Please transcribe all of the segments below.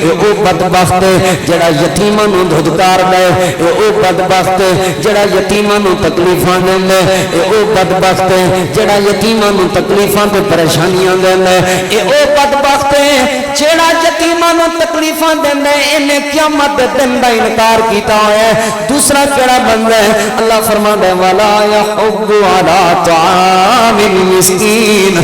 اے او بدبخت جڑا یتیماں نوں دھدکار دے، اے او بدبخت جڑا یتیماں نوں تکلیفاں دیندا، اے او بدبخت جڑا یتیماں نوں تکلیفاں تے پریشانیاں دیندا، اے او بدبخت جڑا یتیماں نوں تکلیفاں دیندا، اینے قیامت دے دن دا انکار کیتا ہویا ہے۔ دوسرا کیڑا بندہ ہے؟ اللہ فرماندا ہے ولا یحض علی طعام المسکین،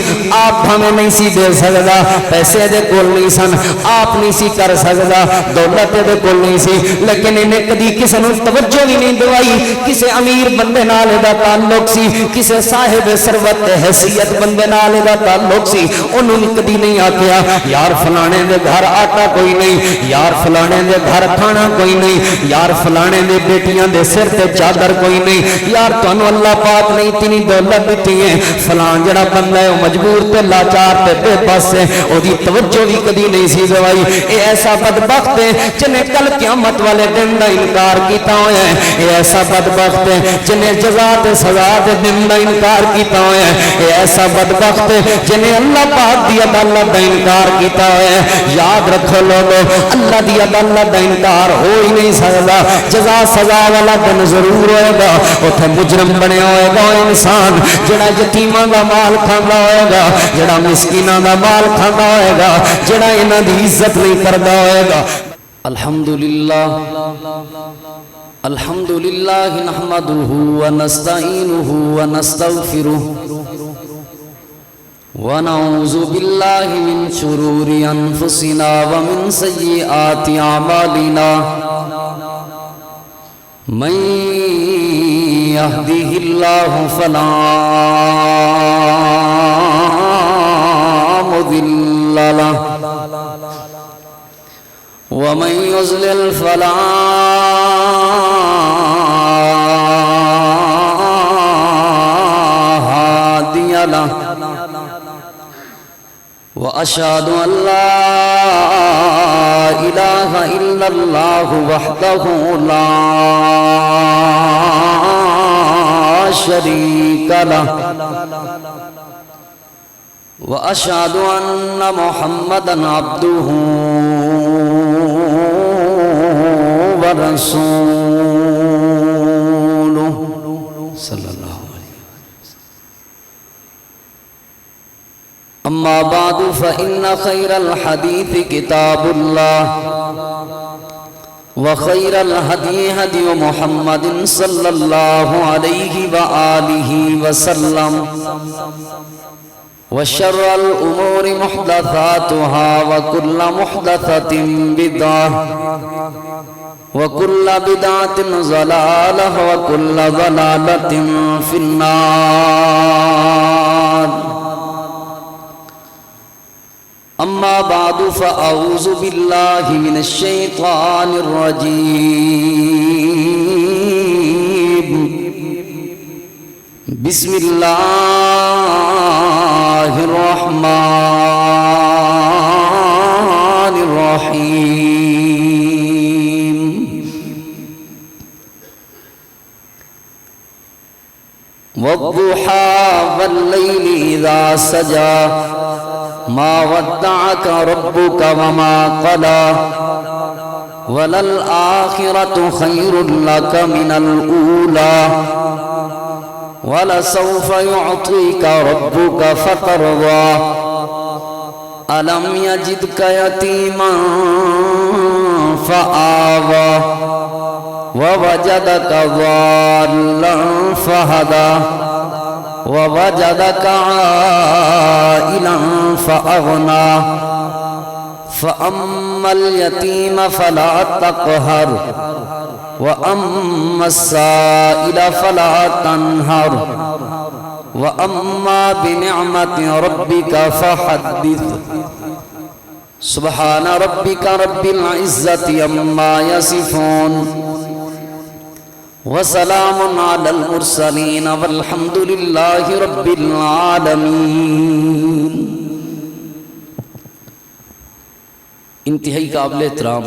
آپ ہمیں نہیں سی دے سکدا، پیسے دے کول نہیں سن، آپ نہیں سی کر سکدا، دولت دے کول نہیں سی، لیکن انہیں کدی کسی نوں توجہ بھی نہیں دوائی۔ کسی امیر بندے نال دا تعلق سی، کسی صاحب ثروت حیثیت بندے نال دا تعلق سی، انہوں نے کدی نہیں آکھیا یار فلانے دے گھر آٹا کوئی نہیں، یار فلانے دے گھر کھانا کوئی نہیں، یار فلانے دے بیٹیاں دے سر تے چادر کوئی نہیں، یار تانوں اللہ پاک نہیں تینی دولت دیتی ہے، فلان جڑا بندہ ہے وہ مجبور تے لاچار تے بے بس ہے، او دی توجہ بھی کدی نہیں سی دوائی۔ اے ایسا بدبخت ہے جنہیں کل قیامت والے دن دا انکار کیتا ہویا ہے، اے ایسا بدبخت ہے جنہیں جزا تے سزا دے دن دا انکار کیتا ہویا ہے، اے ایسا بدبخت ہے جنہیں اللہ پاک دی عدالت دا انکار کیتا ہویا ہے۔ یاد رکھو لوگو، اللہ دی عدالت دا انکار ہو ہی نہیں سکدا، جزا سزا والا دن ضرور ہوئے گا، اوتھے مجرم بنے ہوئے گا انسان جڑا یتیماں دا مال کھاندا ہوئے گا، جڑا مسکیناں دا مال کھاندا ہوئے گا، جڑا انہاں دی عزت نہیں کردا ہوئے گا۔ الحمدللہ الحمدللہ نحمدہ ونستعینہ ونستغفرہ ونعوذ باللہ من شرور انفسنا ومن سیئات اعمالنا من یہدہ اللہ فلا مضل لہ ومن یضلل فلا ہادی لہ وأشهد أن لا إله إلا الله وحده لا شريك له وأشهد أن محمدًا عبده ورسوله صلى الله أما بعد فإن خير الحديث كتاب الله وخير الهدي هدي محمد صلى الله عليه وآله وسلم وشر الأمور محدثاتها وكل محدثة بدعة وكل بدعة ضلالة وكل ضلالة في النار أما بعد فأعوذ بالله من الشيطان الرجيم بسم الله الرحمن الرحيم والضحى والليل إذا سجى ما ودعك ربك وما قلى وللآخرة خير لك من الأولى ولسوف يعطيك ربك فترضى ألم يجدك يتيما فآوى ووجدك ضالا فهدى ووجدك عائلا فأغنى فأما اليتيم فلا تقهر وأما السائل فلا تنهر وأما بنعمة ربك فحدث سبحان ربك رب العزة عما يصفون وسلام على المرسلين والحمد لله رب العالمين۔ انتہائی قابل احترام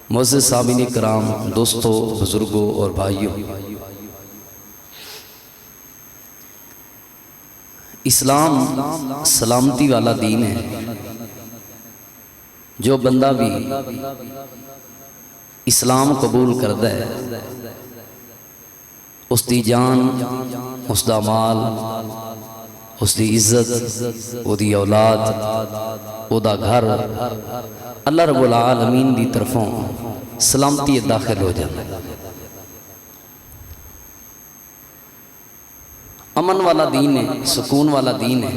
معزز سامعین کرام، دوستوں، بزرگوں اور بھائیوں، اسلام سلامتی والا دین ہے، جو بندہ بھی اسلام قبول کرتا ہے اس دی جان، اس دا مال، اس دی عزت، او دی اولاد، او دا گھر اللہ رب العالمین دی طرفوں سلامتی داخل ہو جائے۔ امن والا دین ہے، سکون والا دین ہے،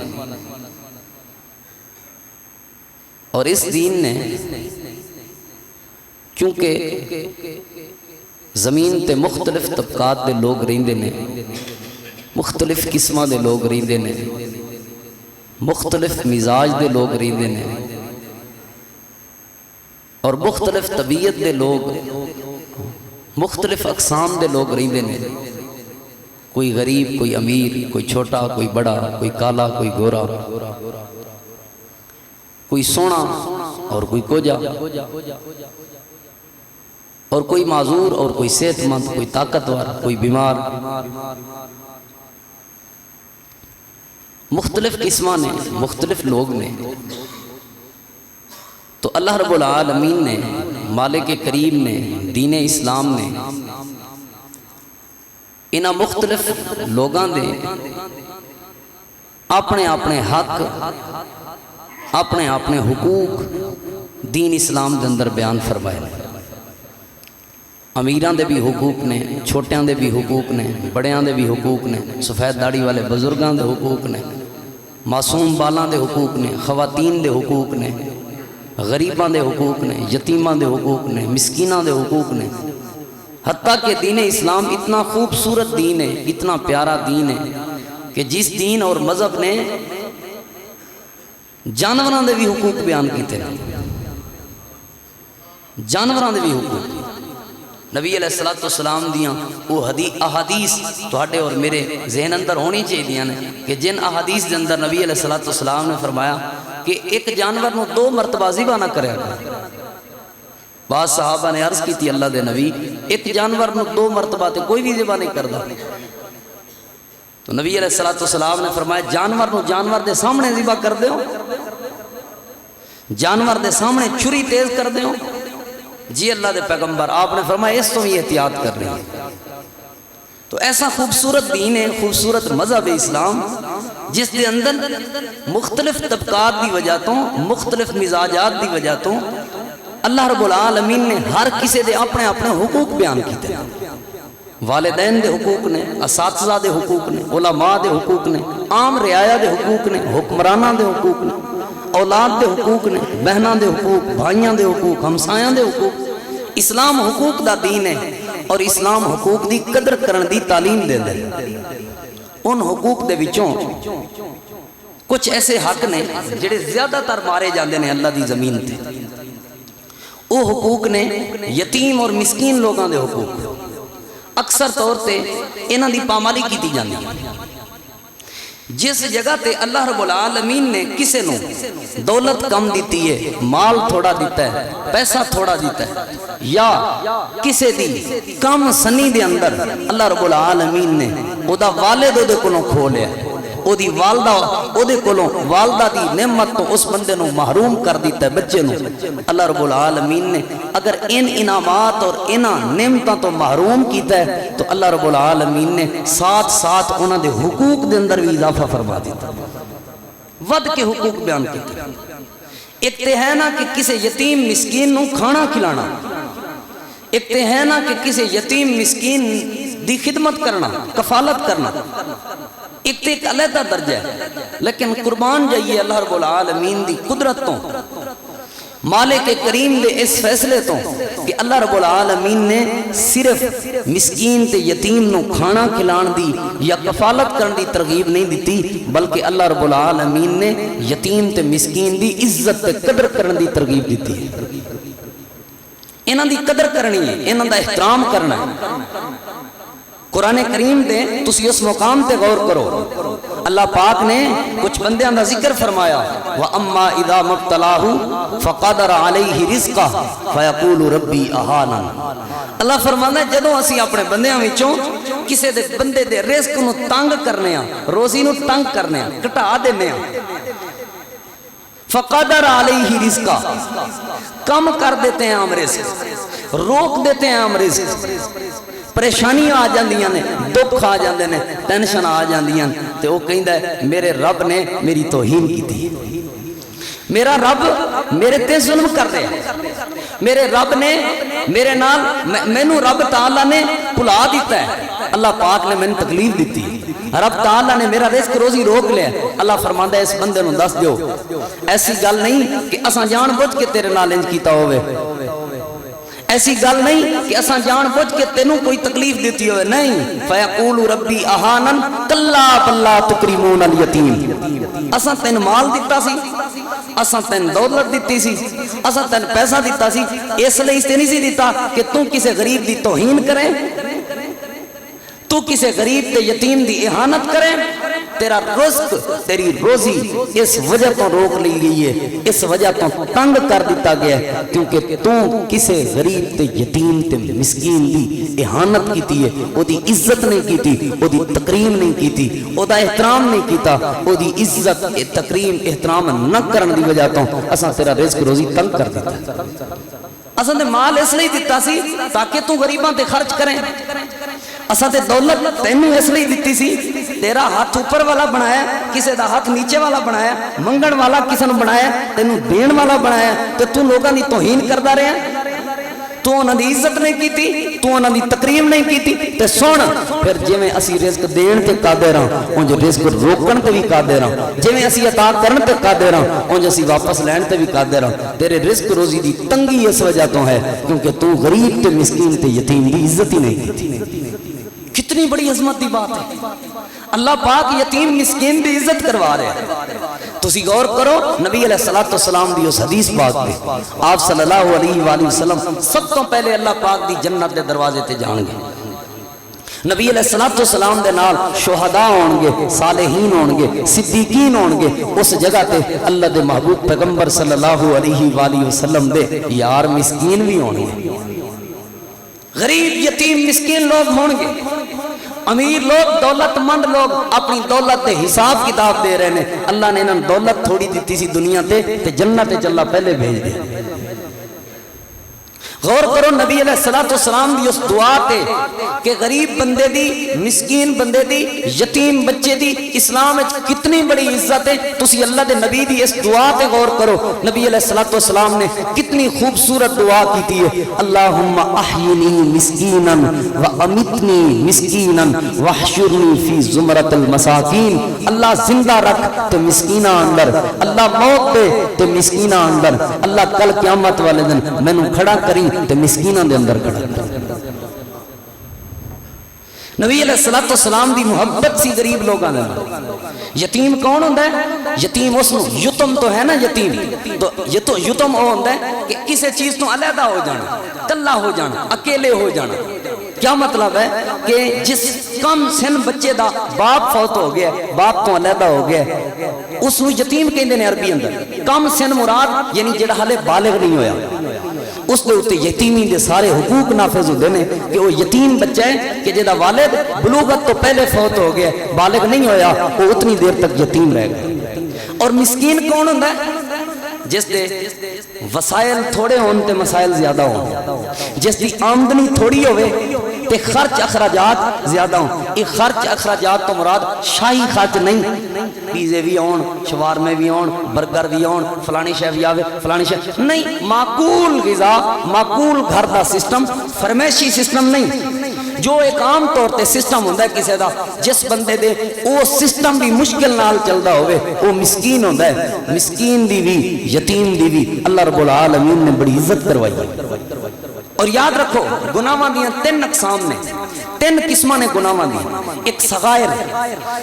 اور اس دین نے کیونکہ زمین تے مختلف طبقات دے لوگ رہندے نے، مختلف قسمہ دے لوگ رہندے نے، مختلف مزاج دے لوگ رہندے نے، اور مختلف طبیعت دے لوگ، مختلف اقسام دے لوگ رہندے نے، کوئی غریب، کوئی امیر، کوئی چھوٹا، کوئی بڑا، کوئی کالا، کوئی گورا، کوئی سونا اور کوئی کوجا، اور کوئی معذور اور کوئی صحت مند، کوئی طاقتور، کوئی بیمار، مختلف قسمہ نے، مختلف لوگ نے۔ تو اللہ رب العالمین نے، مالک کریم نے، دین اسلام نے انہاں مختلف لوگاں دے اپنے اپنے حق، اپنے اپنے حقوق دین اسلام دے اندر بیان فرمائے۔ امیران دے بھی حقوق نے، چھوٹیاں دے بھی حقوق نے، بڑیاں دے بھی حقوق نے، سفید داڑھی والے بزرگاں دے حقوق نے، معصوم بالاں دے حقوق نے، خواتین دے حقوق نے، غریباں دے حقوق نے، یتیماں دے حقوق نے، مسکیناں دے حقوق نے۔ حتیٰ کہ دین اسلام اتنا خوبصورت دین ہے، اتنا پیارا دین ہے کہ جس دین اور مذہب نے جانوراں دے بھی حقوق بیان کیتے ہیں، جانوراں دے بھی حقوق۔ نبی علیہ السلام دیاں وہ احادیث تہاڈے اور میرے ذہن اندر ہونی چاہیے نے کہ جن احادیث دے اندر نبی علیہ السلام نے فرمایا کہ ایک جانور نو 2 مرتبہ ذبح نہ کرے۔ بعض صحابہ نے عرض کی تھی اللہ دے نبی ایک جانور نو 2 مرتبہ تے کوئی بھی ذبح نہیں کردا، تو نبی علیہ السلام نے فرمایا جانور نو جانور دے سامنے ذبح کر دیو، جانور دے سامنے چھری تیز کر دیو۔ جی اللہ دے پیغمبر، آپ نے فرمایا اس تو بھی احتیاط کر رہی ہے۔ تو ایسا خوبصورت دین ہے، خوبصورت مذہب اسلام جس دے اندر مختلف طبقات دی وجہ تو، مختلف مزاجات دی وجہ تو اللہ رب العالمین نے ہر کسی دے اپنے اپنے حقوق بیان کیتے ہیں۔ والدین دے حقوق نے، اساتذہ دے حقوق نے، علماء دے حقوق نے، عام رعایا دے حقوق نے، حکمرانہ دے حقوق نے، اولاد دے حقوق نے، بہناں دے حقوق، بھائیاں دے حقوق، ہمسایاں دے حقوق۔ اسلام حقوق دا دین ہے اور اسلام حقوق دی قدر کرن دی تعلیم دے دے۔ ان حقوق دے وچوں کچھ ایسے حق نے جڑے زیادہ تر مارے جاندے نے اللہ دی زمین تے، وہ حقوق نے یتیم اور مسکین لوگاں دے حقوق۔ اکثر طور تے انہاں دی پامالی کیتی جاندی ہے۔ جس جگہ تے اللہ رب العالمین نے کسے نو دولت کم دیتی ہے، مال تھوڑا دیتا ہے، پیسہ تھوڑا دیتا ہے، یا کسے دی کم سنی دے اندر اللہ رب العالمین نے او دا والد او دے کولوں کھو لیا، او دی والدہ او دے کولوں والدہ دی نعمت تو اس بندے نو محروم کر دیتا ہے، بچے نو۔ اللہ رب العالمین نے اگر ان انعامات اور ان نعمتوں تو محروم کیتا ہے تو اللہ رب العالمین نے ساتھ ساتھ انہاں دے حقوق دے اندر بھی اضافہ فرما دیتا، ود کے حقوق بیان کیتے۔ ایک تے ہے نا کہ کسی یتیم مسکین نو کھانا کھلانا، ایک تے ہے نا کہ کسی یتیم مسکین دی خدمت کرنا، کفالت کرنا، ایک تے ایک علیحدہ درجہ ہے۔ لیکن قربان جائیے اللہ رب العالمین دی قدرت تو، مالک کریم دے اس فیصلے تو کہ اللہ رب العالمین نے صرف مسکین تے یتیم نو کھانا کھلان دی یا کفالت کرن دی ترغیب نہیں دیتی، بلکہ اللہ رب العالمین نے یتیم تے مسکین دی عزت تے قدر کرن دی ترغیب دیتی ہے۔ انہاں دی قدر کرنی ہے، انہاں دا احترام کرنا ہے۔ قرآن کریم دے تسی اس مقام تے غور کرو، اللہ پاک نے کچھ بندیاں دا ذکر فرمایا، وَأَمَّا إِذَا مَبْتَلَاهُ فَقَدَرَ عَلَيْهِ رِزْقَهُ فَيَقُولُ رَبِّي أَهَانَنِ۔ اللہ فرمانا ہے جدوں اسی اپنے بندیاں وچوں کسے دے بندے دے رزق نو تنگ کرنے ہاں، روزی نو تنگ کرنے ہاں، گھٹا دینے ہاں، فقدر علیہ رزقا، کم کر دیتے ہیں عام رزق، روک دیتے ہیں عام رزق، پریشانیاں آ جاندیاں نے، دکھ آ جاندے نے، ٹینشن آ جاندیاں، تے وہ کہندا ہے میرے رب نے میری توہین کی تھی، میرا رب میرے تے ظلم کر رہے ہیں، میرے رب نے میرے نال مینوں رب تعالیٰ نے بھلا دیتا ہے، اللہ پاک نے مینوں تکلیف دیتی، رب تعالیٰ نے میرا رزق روزی روک لیا، اللہ فرماندا ہے اس بندے نوں دس دیو ایسی گل نہیں کہ اساں جان بوجھ کے تیرے نال انج کیتا ہوئے، ایسی گل نہیں کہ اساں جان بوجھ کے تینوں کوئی تکلیف دیتی ہوئے، نہیں، فیقول ربی اہانن کلا بل لا تکرمون الیتیم، اساں تین مال دیتا سی، اساں تین دولت دیتی سی، اساں تین پیسہ دیتا سی، اس لیے اس نہیں سی دیتا کہ تو کسے غریب دی توہین کرے، تو کسے غریب تے یتیم دی اہانت کرے، تیرا رزق تیری روزی اس وجہ تو روک لی گئی ہے، اس وجہ تو تنگ کر دیتا گیا ہے کیونکہ تو کسے غریب تے یتیم تے مسکین دی اہانت کیتی ہے، او دی عزت نہیں کیتی، او دی تکریم نہیں کیتی، او دا احترام نہیں کیتا، او دی عزت تکریم احترام نہ کرن دی وجہ تو اساں تیرا رزق روزی تنگ کر دیتا ہے، اساں تے مال اس لیے دیتا سی تاکہ تو غریباں تے خرچ کریں، اساں تے دولت تینوں اس لیے دیتی سی تیرا ہاتھ اوپر والا بنایا، کسے دا ہاتھ نیچے والا بنایا، منگن والا کسے نوں بنایا، تینوں دین والا بنایا، تے تو لوگاں دی توہین کردا رہیا، تو انہاں دی عزت نہیں کیتی، تو انہاں دی تکریم نہیں کیتی، تے سن پھر جویں اسی رزق دین تے قادر ہاں اونج رزق روکن تے بھی قادر ہاں، جویں اسی عطا کرن تے قادر ہاں اونج اسی واپس لین تے بھی قادر ہاں، تیرے رزق روزی دی تنگی اس وجہ تو ہے کیونکہ تو غریب تے مسکین تے یتیم دی عزت ہی نہیں کیتی، کتنی بڑی عظمت دی بات ہے، اللہ پاک یتیم مسکین دی عزت کروا رہے ہیں، تسی غور کرو نبی علیہ السلام دی اس حدیث پاک پہ، آپ صلی اللہ علیہ وآلہ وسلم سب تو پہلے اللہ پاک دی جنت دے دروازے تے جان گے، نبی علیہ السلام دے نال شہداء ہون گے، صالحین ہون گے، صدیقین ہون گے، اس جگہ تے اللہ دے محبوب پیغمبر صلی اللہ علیہ وآلہ وسلم دے یار مسکین بھی ہون گے، غریب یتیم مسکین لوگ ہون گے، امیر لوگ دولت مند لوگ اپنی دولت تے حساب کتاب دے رہے ہیں، اللہ نے انہوں دولت تھوڑی دیتی سی دنیا تے جنت چلا پہلے بھیج دے، غور کرو نبی علیہ السلام دی اس دعا تے کہ غریب بندے دی، مسکین بندے دی، یتیم بچے دی اسلام کتنی بڑی عزت ہے، تسی اللہ دے نبی دی اس دعا تے غور کرو، نبی علیہ السلام نے کتنی خوبصورت دعا کی ہے، اللہم احینی مسکینا و امتنی مسکینا وحشرنی فی زمرت المساکین، اللہ زندہ رکھ تے مسکینہ اندر، اللہ موت دے تے مسکینہ اندر، اللہ کل قیامت والے دن مینوں کھڑا کری تے مسکینہ دے اندر کھڑا کر۔ نبی علیہ السلام دی محبت سی غریب لوگاں نے، یتیم کون ہوندہ ہے؟ یتیم اس نو، یتم تو ہے نا یتیم، تو یتم وہ ہوندہ ہے کہ کسی چیز تو علیحدہ ہو جانا، کلا ہو جانا، اکیلے ہو جانا، کیا مطلب ہے کہ جس کم سن بچے دا باپ فوت ہو گیا، باپ تو علیحدہ ہو گیا، اس نو یتیم کہندے نے عربی اندر، کم سن مراد یعنی جڑا حالے بالغ نہیں ہویا، اس دے اتے یتیمی دے سارے حقوق نافذ ہوندے نے کہ وہ یتیم بچہ ہے کہ جدا والد بلوغت تو پہلے فوت ہو گیا، بالغ نہیں ہویا، وہ اتنی دیر تک یتیم رہ گیا۔ اور مسکین کون ہوندا ہے؟ جس دے وسائل تھوڑے ہون تے مسائل زیادہ ہون، جس دی آمدنی تھوڑی ہوئے تے خرچ اخراجات زیادہ ہوں، ایک خرچ اخراجات تو مراد شاہی خرچ نہیں، پیزے بھی ہون، شوارمے بھی ہون، برگر بھی ہون، فلانی شے بھی آوے، فلانی شے نہیں، معقول غذا، معقول گھر دا سسٹم، فرمیشی سسٹم نہیں، جو ایک عام طور تے سسٹم ہوندہ ہے کسی دا، جس بندے دے وہ سسٹم بھی مشکل نال چلدا ہوئے، وہ مسکین ہوندہ ہے، مسکین دی بھی یتیم دی بھی اللہ رب العالمین نے بڑی عزت کروائی ہے۔ اور یاد رکھو گناہاں دیاں تین اقسام نے، تین قسماں نے گناہاں دی، ایک صغائر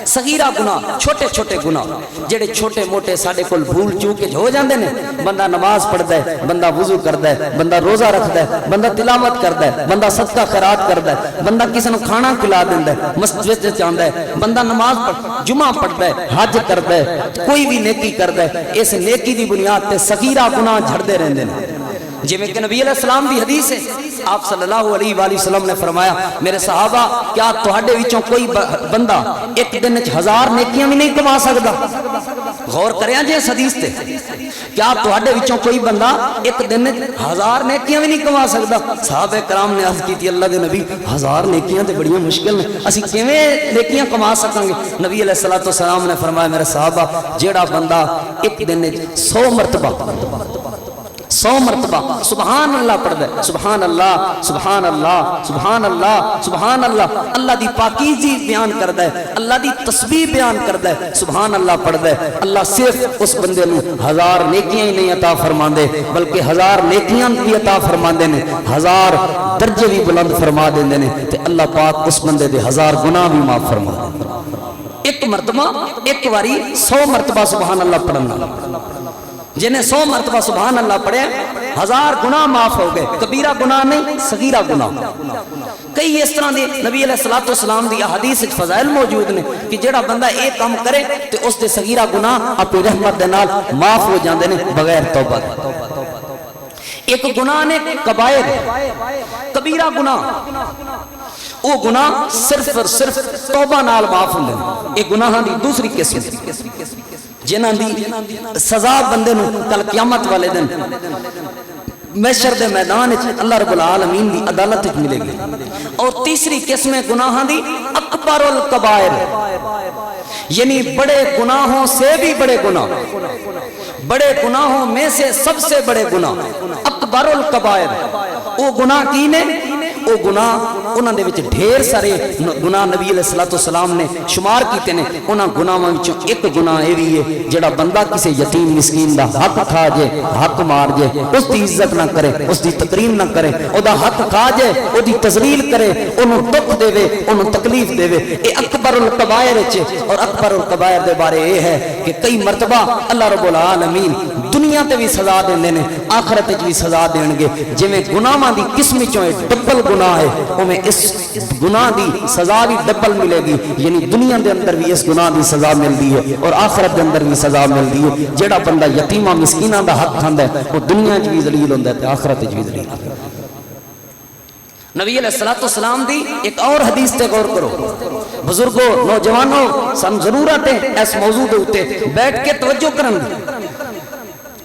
صغیرہ گناہ، چھوٹے چھوٹے گناہ جڑے چھوٹے موٹے ساڈے کول بھول چوک ہو جاندے نے، بندہ نماز پڑھدا ہے، بندہ وضو کردا ہے، بندہ روزہ رکھدا ہے، بندہ تلاوت کردا ہے، بندہ صدقہ خیرات کردا ہے، بندہ کسی نوں کھانا کھلا دیندا ہے، مسجد وچ آندا ہے، بندہ نماز جمعہ پڑھدا ہے، حج کردا ہے، کوئی بھی نیکی کردا ہے، اس نیکی دی بنیاد تے صغیرہ گناہ جھڑدے رہندے نے، جویں کہ نبی علیہ السلام دی حدیث ہے آپ صلی اللہ علیہ وآلہ وسلم نے فرمایا میرے صحابہ کیا تہاڈے وچوں کوئی بندہ ایک دن وچ 1000 نیکیاں بھی نہیں کما سکدا؟ غور کریاں جی اس حدیث تے، کیا تہاڈے وچوں کوئی بندہ ایک دن 1000 نیکیاں بھی نہیں کما سکدا؟ صحابہ کرام نے عرض کی اللہ دے نبی 1000 نیکیاں تے بڑیاں مشکل نے، اسی کیویں نیکیاں کما سکاں گے؟ نبی علیہ الصلوۃ والسلام نے فرمایا میرے صحابہ جیڑا بندہ ایک دن 100 مرتبہ سبحان اللہ پڑھدا ہے، سبحان اللہ سبحان اللہ سبحان اللہ سبحان اللہ، اللہ دی پاکیزی بیان کردا ہے، اللہ دی تسبیح بیان کردا ہے، سبحان اللہ پڑھدا ہے، اللہ صرف اس بندے نو 1000 نیکیاں ہی نہیں عطا فرماندے بلکہ 1000 نیکیاں بھی عطا فرماندے نے، 1000 درجے بھی بلند فرما دیندے نے تے اللہ پاک اس بندے دے 1000 گناہ بھی معاف فرما دے۔ ایک مرتبہ ایک واری 100 مرتبہ سبحان اللہ پڑھنا، جنہیں 100 مرتبہ سبحان اللہ پڑھے 1000 گناہ معاف ہو گئے، کبیرہ گناہ نہیں صغیرہ گناہ۔ کئی اس طرح دی نبی علیہ الصلوۃ والسلام دی احادیث وچ فضائل موجود نے کہ جڑا بندہ ایک کام کرے تے اس دے صغیرہ گناہ اپنی رحمت دے نال معاف ہو جاندے نے بغیر توبہ دے۔ ایک گناہ نے کبائر، کبیرہ گناہ، وہ گناہ صرف اور صرف توبہ نال معاف ہوندے نے۔ ایک گناہاں دی دوسری قسم جنہاں دی سزا بندے نو کل قیامت والے دن محشر دے میدان وچ اللہ رب العالمین دی عدالت وچ ملے گی۔ اور تیسری قسم گناہاں دی اکبر الکبائر، یعنی بڑے گناہوں سے بھی بڑے گناہ، بڑے گناہوں میں سے سب سے بڑے گناہ اکبر الکبائر۔ وہ گناہ کی نے؟ وہ گناہ انہاں دے وچ ڈھیر سارے گناہ نبی علیہ الصلوۃ والسلام نے شمار کیتے نے، انہاں گناہاں وچوں ایک گناہ اے وی ہے جڑا بندہ کسی یتیم مسکین دا حق کھا جے، حق مار جے، اس دی عزت نہ کرے، اس دی تکریم نہ کرے، او دا حق کھا جے، او دی تذلیل کرے، انہوں دکھ دے وے، انہوں تکلیف دے وے، اے اکبر الکبائر وچ۔ اور اکبر الکبائر دے بارے اے ہے کہ کئی مرتبہ اللہ رب العالمین دنیا تے بھی سزا دیندے نے، آخرت وچ بھی سزا دین گے۔ جویں گناہاں دی قسم وچوں ڈبل گناہ ہے اویں اس گناہ دی سزا بھی ڈبل ملے گی، یعنی دنیا دے اندر بھی اس گناہ دی سزا ملدی ہے اور آخرت دے اندر بھی سزا ملدی ہے۔ جیڑا بندہ یتیماں مسکیناں دا حق کھاندا ہے وہ دنیا وچ بھی ذلیل ہوندا ہے تے آخرت وچ بھی ذلیل ہوندا ہے۔ نبی علیہ الصلوۃ والسلام دی ایک اور حدیث تے غور کرو، بزرگوں نوجوانوں سن ضرورت ہے اس موضوع دے اوتے بیٹھ کے توجہ کرن دی۔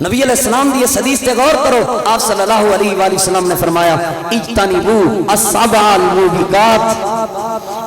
نبی علیہ السلام دی اس حدیث تے غور کرو، آپ صلی اللہ علیہ وآلہ وسلم نے فرمایا اجتنبوا السبع الموبقات،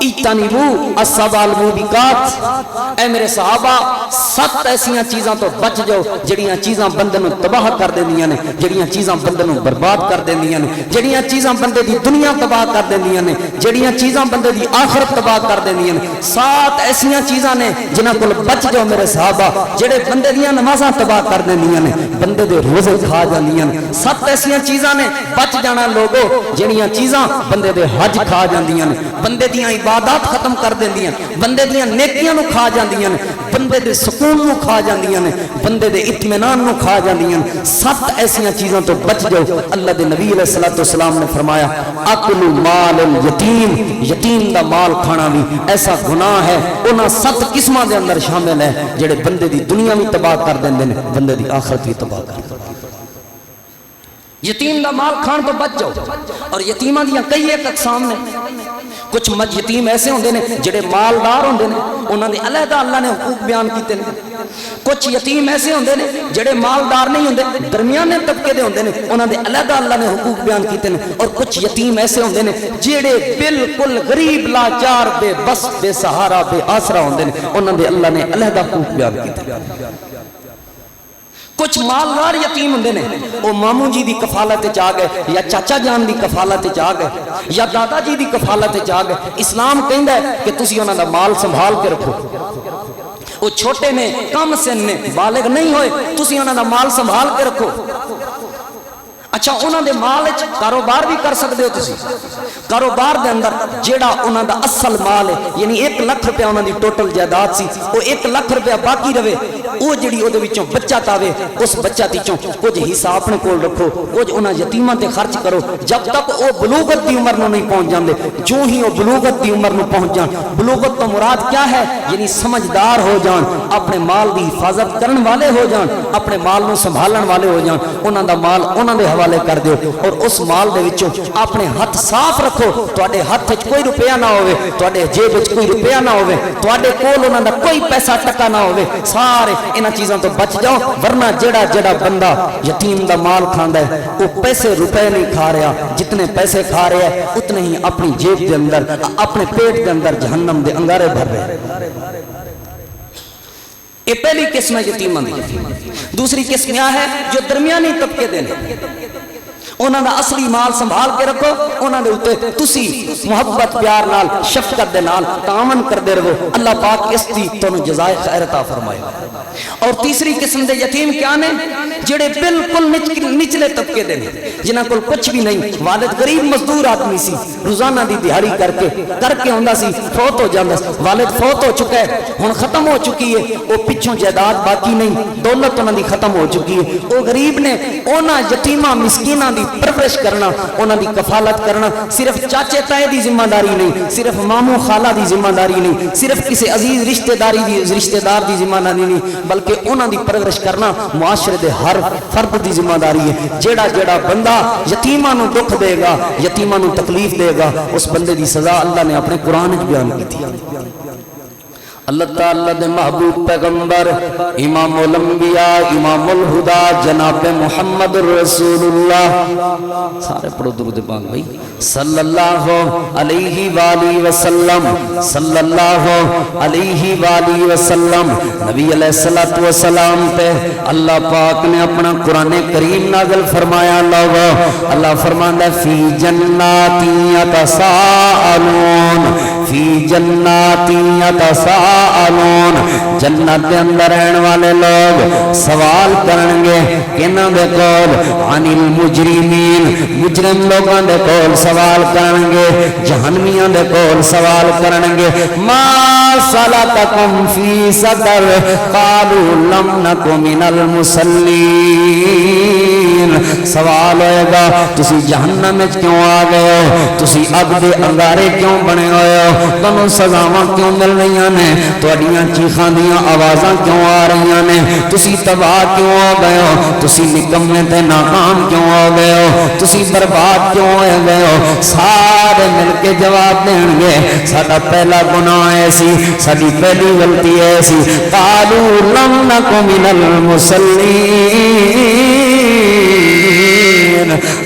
اجتنبوا السبع الموبقات، اے میرے صحابہ 7 ایسیاں چیزاں تو بچ جاؤ جڑیاں چیزاں بندے نو تباہ کر دیندیاں نے، جڑیاں چیزاں بندے نو برباد کر دیندیاں نے، جڑیاں چیزاں بندے دی دنیا تباہ کر دیندیاں نے، جڑیاں چیزاں بندے دی آخرت تباہ کر دیندیاں نے۔ 7 ایسیاں چیزاں نے جنہاں کول بچ جاؤ میرے صحابہ، جڑے بندے دیاں نمازاں تباہ کر دیندیاں نے، بندے دے روزے کھا جاندیاں نے۔ 7 ایسیاں چیزاں نے بچ جانا لوگو جڑیاں چیزاں بندے دے حج کھا جاندیاں نے، بندے دیاں عبادات ختم کر دیندیاں، بندے دیاں نیکیاں نو کھا جاندیاں نے، بندے دے سکون نو کھا جاندیاں نے، بندے دے اطمینان نو کھا جاندیاں نے۔ 7 ایسیاں چیزاں تو بچ جاؤ۔ اللہ دے نبی علیہ الصلوۃ والسلام نے فرمایا اکل مال الیتیم، یتیم دا مال کھانا بھی ایسا گناہ ہے، انہاں 7 قسماں دے اندر شامل ہے جڑے بندے دی دنیا بھی تباہ کر دیندے نے، بندے دی آخرت بھی تباہ کر دیندے نے۔ یتیم دا مال کھان تو بچ جاؤ۔ اور یتیماں دیاں کئی ایک اقسام نے، کچھ یتیم ایسے ہوندے نے جڑے مالدار ہوندے نے، انہاں دے علیحدہ اللہ نے حقوق بیان کیتے نے۔ کچھ یتیم ایسے ہوندے نے جڑے مالدار نہیں ہوندے، درمیانے طبقے دے ہوندے نے، انہاں دے علیحدہ اللہ نے حقوق بیان کیتے نے۔ اور کچھ یتیم ایسے ہوندے نے جڑے بالکل غریب لاچار بے بس بے سہارا بے آسرا ہوندے نے، انہاں دے اللہ نے علیحدہ حقوق بیان کیتے نے۔ کچھ مالدار یتیم ہوندے نے، وہ ماموں جی دی کفالت وچ آ گئے یا چاچا جان دی کفالت وچ آ گئے یا دادا جی دی کفالت وچ آ گئے۔ اسلام کہندا ہے کہ تسی انہاں دا مال سنبھال کے رکھو، وہ چھوٹے نے، کم سن نے، بالغ نہیں ہوئے، تسی انہاں دا مال سنبھال کے رکھو۔ اچھا انہاں دے مال وچ کاروبار بھی کر سکدے ہو تسی، کاروبار دے اندر جیڑا انہاں دا اصل مال ہے، یعنی 1 لاکھ روپیہ انہاں دی ٹوٹل جائیداد سی، وہ 1 لاکھ روپیہ باقی رہے، وہ جڑی وہ بچت آوے اس بچت چوں کچھ حصہ اپنے کول رکھو، کچھ انہاں یتیماں تے خرچ کرو جب تک وہ بلوغت دی عمر نو نہیں پہنچ جاندے۔ جو ہی وہ بلوغت دی عمر نو پہنچ جان، بلوغت تو مراد کیا ہے؟ یعنی سمجھدار ہو جان، اپنے مال دی حفاظت کرن والے ہو جان، اپنے مال نو سنبھالن والے ہو جان، انہاں دا مال انہاں دے حوالے کر دیو اور اس مال دے وچوں اپنے ہاتھ صاف رکھو، تواڈے ہاتھ وچ کوئی روپیہ نہ ہوے، تواڈے جیب وچ کوئی روپیہ نہ ہوے، تواڈے کول انہاں دا کوئی پیسہ ٹکا نہ ہوے، سارے انہاں چیزاں تو بچ جاؤ، ورنہ جڑا جڑا بندہ یتیم دا مال کھاندا ہے وہ پیسے روپے نہیں کھا رہا، جتنے پیسے کھا رہا ہے اتنے ہی اپنی جیب دے اندر اپنے پیٹ دے اندر جہنم دے انگارے بھر رہے۔ یہ پہلی قسم ہے یتیماں دی۔ دوسری قسم کیا ہے؟ جو درمیانی طبقے دے نے، انہاں دا اصلی مال سنبھال کے رکھو، انہاں دے اوتے تسی محبت پیار نال شفقت دے نال تعاون کردے رہو، اللہ پاک اس دی تانوں جزائے خیر عطا فرمائے۔ اور تیسری قسم دے یتیم کیا نے؟ جڑے بالکل نچلے طبقے دے نے، جنہاں کول کچھ بھی نہیں، والد غریب مزدور آدمی سی، روزانہ دی دیہاڑی کر کے ہوندا سی، فوت ہو جاندا سی، والد فوت ہو چکا ہے، ہن ختم ہو چکی ہے، وہ پچھوں جائیداد باقی نہیں، دولت انہاں دی ختم ہو چکی ہے، وہ غریب نے انہاں یتیماں مسکیناں دی پرورش کرنا، انہاں دی کفالت کرنا صرف چاچے تائے دی ذمہ داری نہیں، صرف ماموں خالہ دی ذمہ داری نہیں، صرف کسی عزیز رشتہ دار دی ذمہ داری نہیں، بلکہ انہاں دی پرورش کرنا معاشرے دے ہر فرد دی ذمہ داری ہے۔ جیڑا جیڑا بندہ یتیماں نو دکھ دے گا، یتیماں نو تکلیف دے گا، اس بندے دی سزا اللہ نے اپنے قرآن وچ بیان کی تھی۔ اللہ تعالیٰ دے محبوب پیغمبر امام الانبیاء امام الہدا جناب محمد رسول اللہ، سارے پڑھو درود پاک بھائی، صلی اللہ علیہ وآلہ وسلم، صلی اللہ علیہ وآلہ وسلم۔ نبی علیہ السلام پہ اللہ پاک نے اپنا قرآن کریم نازل فرمایا، اللہ فرماتا ہے فی جنات یتساءلون، فی جنات یتساءلون، جنت دے اندر رہن والے لوگ سوال کرنگے کنہاں دے کول؟ عن المجرمین، مجرم لوگاں دے کول سوال کرنگے، جہنمیاں دے کول سوال کرنگے، ما سلککم فی سقر قالوا لم نک من المصلین۔ سوال ہوئے گا تسی جہنم میں کیوں آ گئے ہو، تسی اگ دے انگارے کیوں بنے ہوئے ہو، تنوں سزاواں کیوں مل رہی نے، تواڈیاں چیخاں دیاں آوازاں کیوں آ رہی نے، تسی تباہ کیوں ہو گئے ہو، تسی نکمے تے ناکام کیوں ہو گئے ہو، تسی برباد کیوں ہو گئے ہو؟ سارے مل کے جواب دیں گے ساڈا پہلا گناہ ہے سی، ساڈی پہلی غلطی ہے سی، قالوا لم نک من المصلین،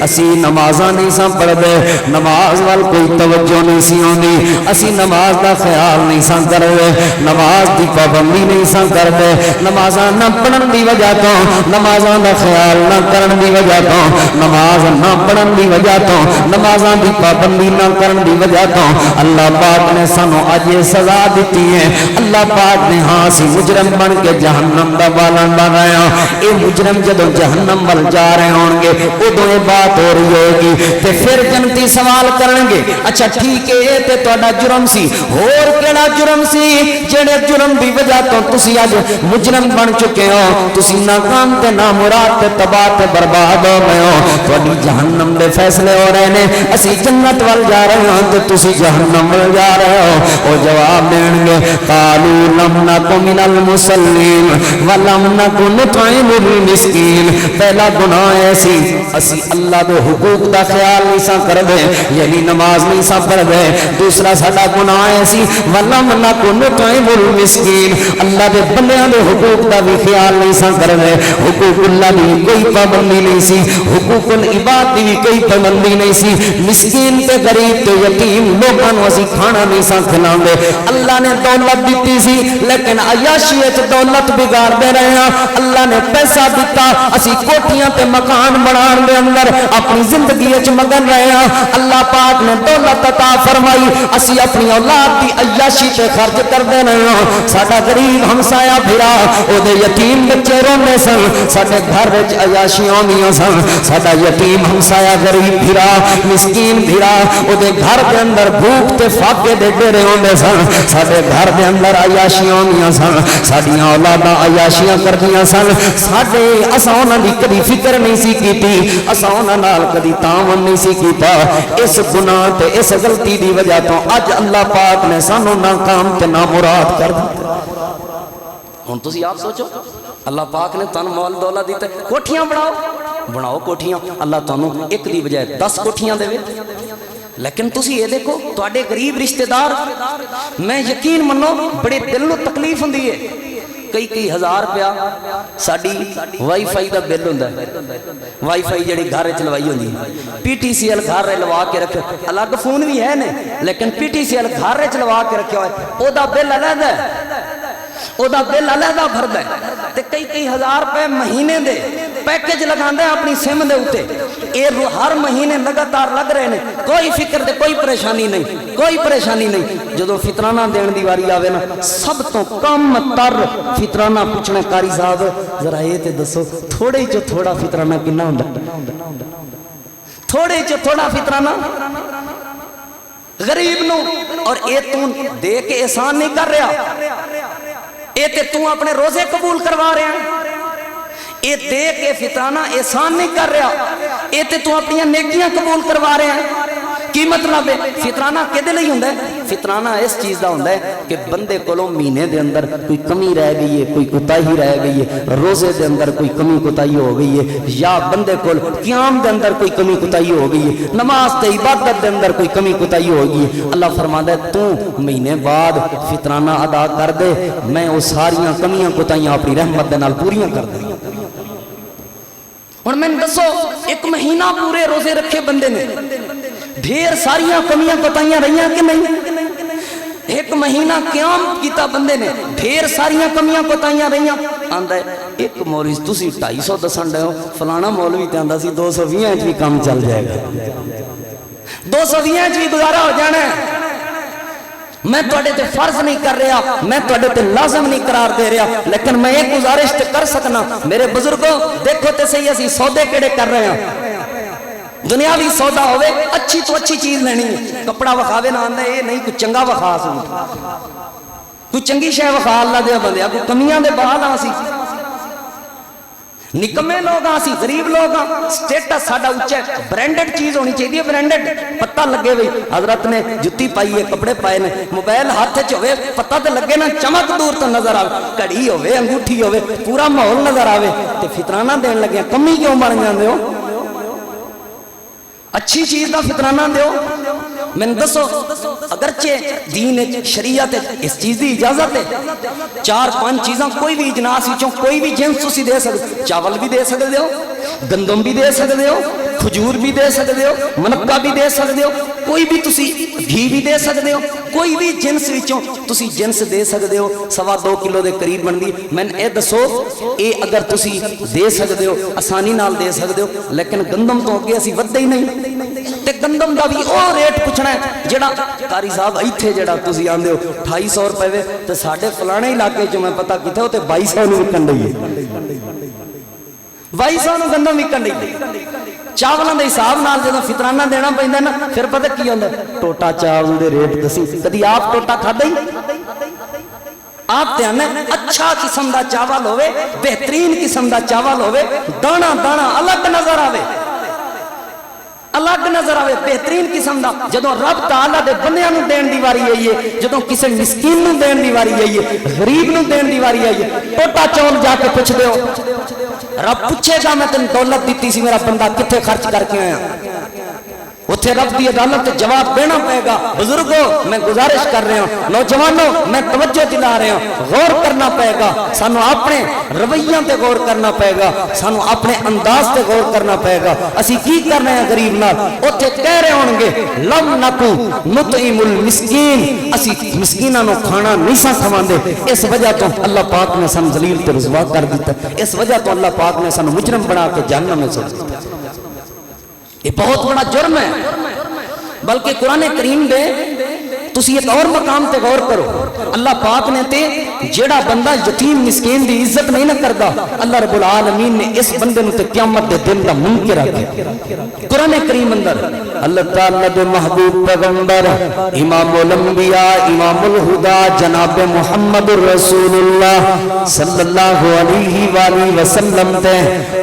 اسی نمازاں نہیں سا پڑھ دے، نماز وال کوئی توجہ نہیں سی ہوندی، اسی نماز دا خیال نہیں سا کردے، نماز دی پابندی نہیں سا کردے، نمازاں نہ پڑھن دی وجہ تو، نمازاں دا خیال نہ کرن دی وجہ تو، نماز نہ پڑھن دی وجہ تو، نمازاں دی پابندی نہ کرن دی وجہ تو اللہ پاک نے سانو اج یہ سزا دیتی ہے۔ اللہ پاک نے ہاں سی مجرم بن کے جہنم دا بالن بنایا، اے مجرم جدوں جہنم ول جا رہے ہون گے ادوں یہ بات ہو رہی ہوگی تے پھر جنتی سوال کرن گے، اچھا ٹھیک ہے یہ تے تہاڈا جرم سی، ہور کیڑا جرم سی جڑے جرم دی وجہ تو تسی اج مجرم بن چکے ہو، تسی ناکام تے نامراد تے تباہ تے برباد ہو گئے ہو، تہاڈی جہنم دے فیصلے ہو رہے نے، اسی جنت ول جا رہے ہاں تے تسی جہنم ول جا رہے ہو۔ او جواب دین گے قالوا لم نک من المصلین ولم نک نطعم المسکین، پہلا گناہ ہے سی اسی اللہ دے حقوق دا خیال نہیں سا کر دے، یعنی نماز نہیں سا پڑھ دے۔ دوسرا ساڈا گناہ ہے سی ولم نک نطعم المسکین، اللہ دے بندیاں دے حقوق دا بھی خیال نہیں سا کر دے، حقوق اللہ دی کوئی پابندی نہیں سی، حقوق العباد دی کوئی پابندی نہیں سی، مسکین تے غریب تے یتیم لوگاں نوں اسی کھانا نہیں سا کھلاندے۔ اللہ نے دولت دیتی سی لیکن عیاشی وچ دولت بگاڑ دے رہے ہیں، اللہ نے پیسہ دیتا اسی کوٹھیاں تے مکان بنان دے اندر اپنی زندگی وچ مگن رہے ہیں، اللہ پاک نے دولت عطا فرمائی اسی اپنی اولاد دی عیاشی تے خرچ کر دے رہے ہیں۔ ساڈا غریب ہمسایا بھرا او دے یتیم بچے روندے سن، ساڈے گھر وچ عیاشی ہوندیاں سن، ساڈا یتیم ہمسایا غریب بھرا مسکین بھرا او دے گھر دے اندر بھوک تے فاقے دے ڈیرے ہوندے سن ساڈے گھر دے اندر عیاشیاں ہوندیاں سن ساڈیاں اولاداں عیاشیاں کردیاں سن ساڈے اساں انہاں دی کدی فکر نہیں سی کیتی اساں انہاں نال کدی تعاون نہیں سی کیتا اس گناہ تے اس غلطی دی وجہ تو اج اللہ پاک نے سانو ناکام تے نامراد کر دتا ہن تسی آپ سوچو اللہ پاک نے تن مال دولت دیتا ہے کوٹھیاں بناؤ کوٹھیاں اللہ تانوں ایک دی بجائے 10 کوٹھیاں دے لیکن تسی یہ دیکھو تواڈے غریب رشتہ دار میں یقین منو بڑے دل نو تکلیف ہوندی ہے کئی ہزار روپیہ ساڈی وائی فائی دا بل ہوندا ہے وائی فائی جڑی گھر وچ لوائی ہوندی پی ٹی سی ایل گھر لوا کے رکھے الگ فون بھی ہے نے لیکن پی ٹی سی ایل گھر وچ لوا کے رکھیا ہوئے او دا بل علیحدہ ہے او دا بل علیحدہ بھردا ہے تے کئی ہزار روپے مہینے دے پیکج لگاندا ہے اپنی سم دے اوتے اے ہر مہینے لگاتار لگ رہے نے کوئی فکر تے کوئی پریشانی نہیں جدوں فطرانہ دین دی واری آوے نا سب تو کم تر فطرانہ پوچھنا قاری صاحب ذرا اے تے دسو تھوڑے چ تھوڑا فطرانہ کنا ہوندا تھوڑے چ تھوڑا فطرانہ غریب نو اور اے تو دے کے احسان نہیں کر رہا اے تے تو اپنے روزے قبول کروا رہے ہیں اے دے کے فطرانہ احسان نہیں کر رہا اے تے تو اپنی نیکیاں قبول کروا رہے ہیں کی مطلب ہے فطرانہ کدے لئی ہوندا ہے فطرانہ اس چیز دا ہوندا ہے کہ بندے کولوں مہینے دے اندر کوئی کمی رہ گئی ہے کوئی کوتاہی رہ گئی ہے روزے دے اندر کوئی کمی کوتاہی ہو گئی ہے یا بندے کول قیام دے اندر کوئی کمی کوتاہی ہو گئی ہے نماز تے عبادت دے اندر کوئی کمی کوتاہی ہو گئی ہے اللہ فرماندا ہے تو مہینے بعد فطرانہ ادا کر دے میں وہ ساریاں کمیاں کوتاہیاں اپنی رحمت دے نال پوریاں کر دوں اور میں دسو ایک مہینہ پورے روزے رکھے بندے نے ڈھیر ساریاں کمیاں کوتاہیاں رہیاں کہ نہیں ایک مہینہ قیام کیتا بندے نے ڈھیر ساریاں کمیاں کوتاہیاں رہیاں آندا ہے ایک مولوی تسی 250 دسن دے ہو فلانا مولوی تے آندا سی 220 وچ بھی کام چل جائے گا 220 وچ بھی گزارا ہو جانا ہے میں توڑے تے فرض نہیں کر رہا میں توڑے تے لازم نہیں قرار دے رہا لیکن میں ایک گزارش تے کر سکنا میرے بزرگوں دیکھو تے صحیح اسی سودے کیڑے کر رہے ہیں دنیاوی سودا ہوئے اچھی تو اچھی چیز لینی ہے کپڑا وکھاوے نہ آندا اے نہیں کوئی چنگا وکھا سوں کوئی چنگی شے وکھا اللہ دے بندیا کوئی کمیاں دے بعد آ سی نکمے لوگ آسی غریب لوگ آں سٹیٹس ساڑا اچھے برینڈڈ چیز ہونی چاہیے برینڈڈ پتہ لگے ہوئی حضرت نے جتی پائی ہے کپڑے پائے نے موبائل ہاتھ چوے پتہ تے لگے نا چمک دور تو نظر آوے کڑی ہوئے انگوٹھی ہوئے پورا ماحول نظر آوے تے فطرانہ دین لگے کمی کیوں بن جاندے ہو اچھی چیز دا فطرانہ دیو میں دسو اگرچہ دین شریعت اس چیز دی اجازت ہے 4-5 چیزاں کوئی بھی اجناس وچوں کوئی بھی جنس تسی دے سکتے چاول بھی دے سکتے ہو گندم بھی دے سکتے ہو کھجور بھی دے سکتے ہو منقہ بھی دے سکتے ہو کوئی بھی تسی گھی بھی دے سکتے ہو کوئی بھی جنس وچوں تسی جنس دے سکتے ہو 2.25 کلو دے قریب بندی میں اے دسو اے اگر تسی دے سکتے ہو آسانی نال دے سکتے ہو لیکن گندم تو اگے اسی ودے ہی نہیں تے گندم دا بھی او ریٹ پوچھنا ہے جڑا قاری صاحب ایتھے جڑا تسی آندے ہو 250 روپے وے تے ساڈے فلانے علاقے چ میں پتہ کیتے ہو تے 2200 نوں وکن رہی ہے 2200 نوں گندم وکن رہی ہے چاولاں دے حساب نال جدوں فطرانہ دینا پیندا نا پھر پتہ کی ہوندا ٹوٹا چاول دے ریٹ دسی کدی آپ ٹوٹا کھادا ہی آپ دھیان ہے اچھا قسم دا چاول ہوئے بہترین قسم دا چاول ہوئے دانا دانا الگ نظر آوے الگ نظر آوے بہترین قسم دا جدوں رب تعالیٰ دے بندیاں نوں دین دی واری آئی ہے جدوں کسے مسکین نوں دین دی واری آئی ہے غریب نوں دین دی واری آئی ہے ٹوٹا چاول جا کے پوچھ دیو رب پوچھے گا میں تن دولت دیتی سی میرا بندہ کتھے خرچ کر کے آیا اتھے رب دی عدالت جواب دینا پائے گا بزرگوں میں گزارش کر رہے ہوں نوجوانوں میں توجہ دلا رہے ہوں غور کرنا پائے گا سانو اپنے رویاں تے غور کرنا پائے گا سانو اپنے انداز تے غور کرنا پائے گا اسی کی کر رہے ہیں غریب نال اتھے کہہ رہے ہوں گے لم نکو نطعم المسکین اسی مسکیناں نو کھانا نہیں سا کھواندے اس وجہ تو اللہ پاک نے سن ذلیل تے رسوا کر دیتا اس وجہ تو اللہ پاک نے سن مجرم بنا کے جہنم میں سٹ دیا یہ بہت بڑا جرم ہے بلکہ قرآن کریم دے تسی ایک اور مقام تے غور کرو، اللہ پاک نے تے جیڑا بندہ یتیم مسکین دی عزت نہیں نہ کردا، اللہ رب العالمین نے اس بندے نو تے قیامت دے دن دا منکر رکھا۔ قرآن کریم اندر اللہ تعالیٰ دے محبوب پیغمبر امام الانبیاء امام الہدا جناب محمد رسول اللہ صلی اللہ علیہ وآلہ وسلم تے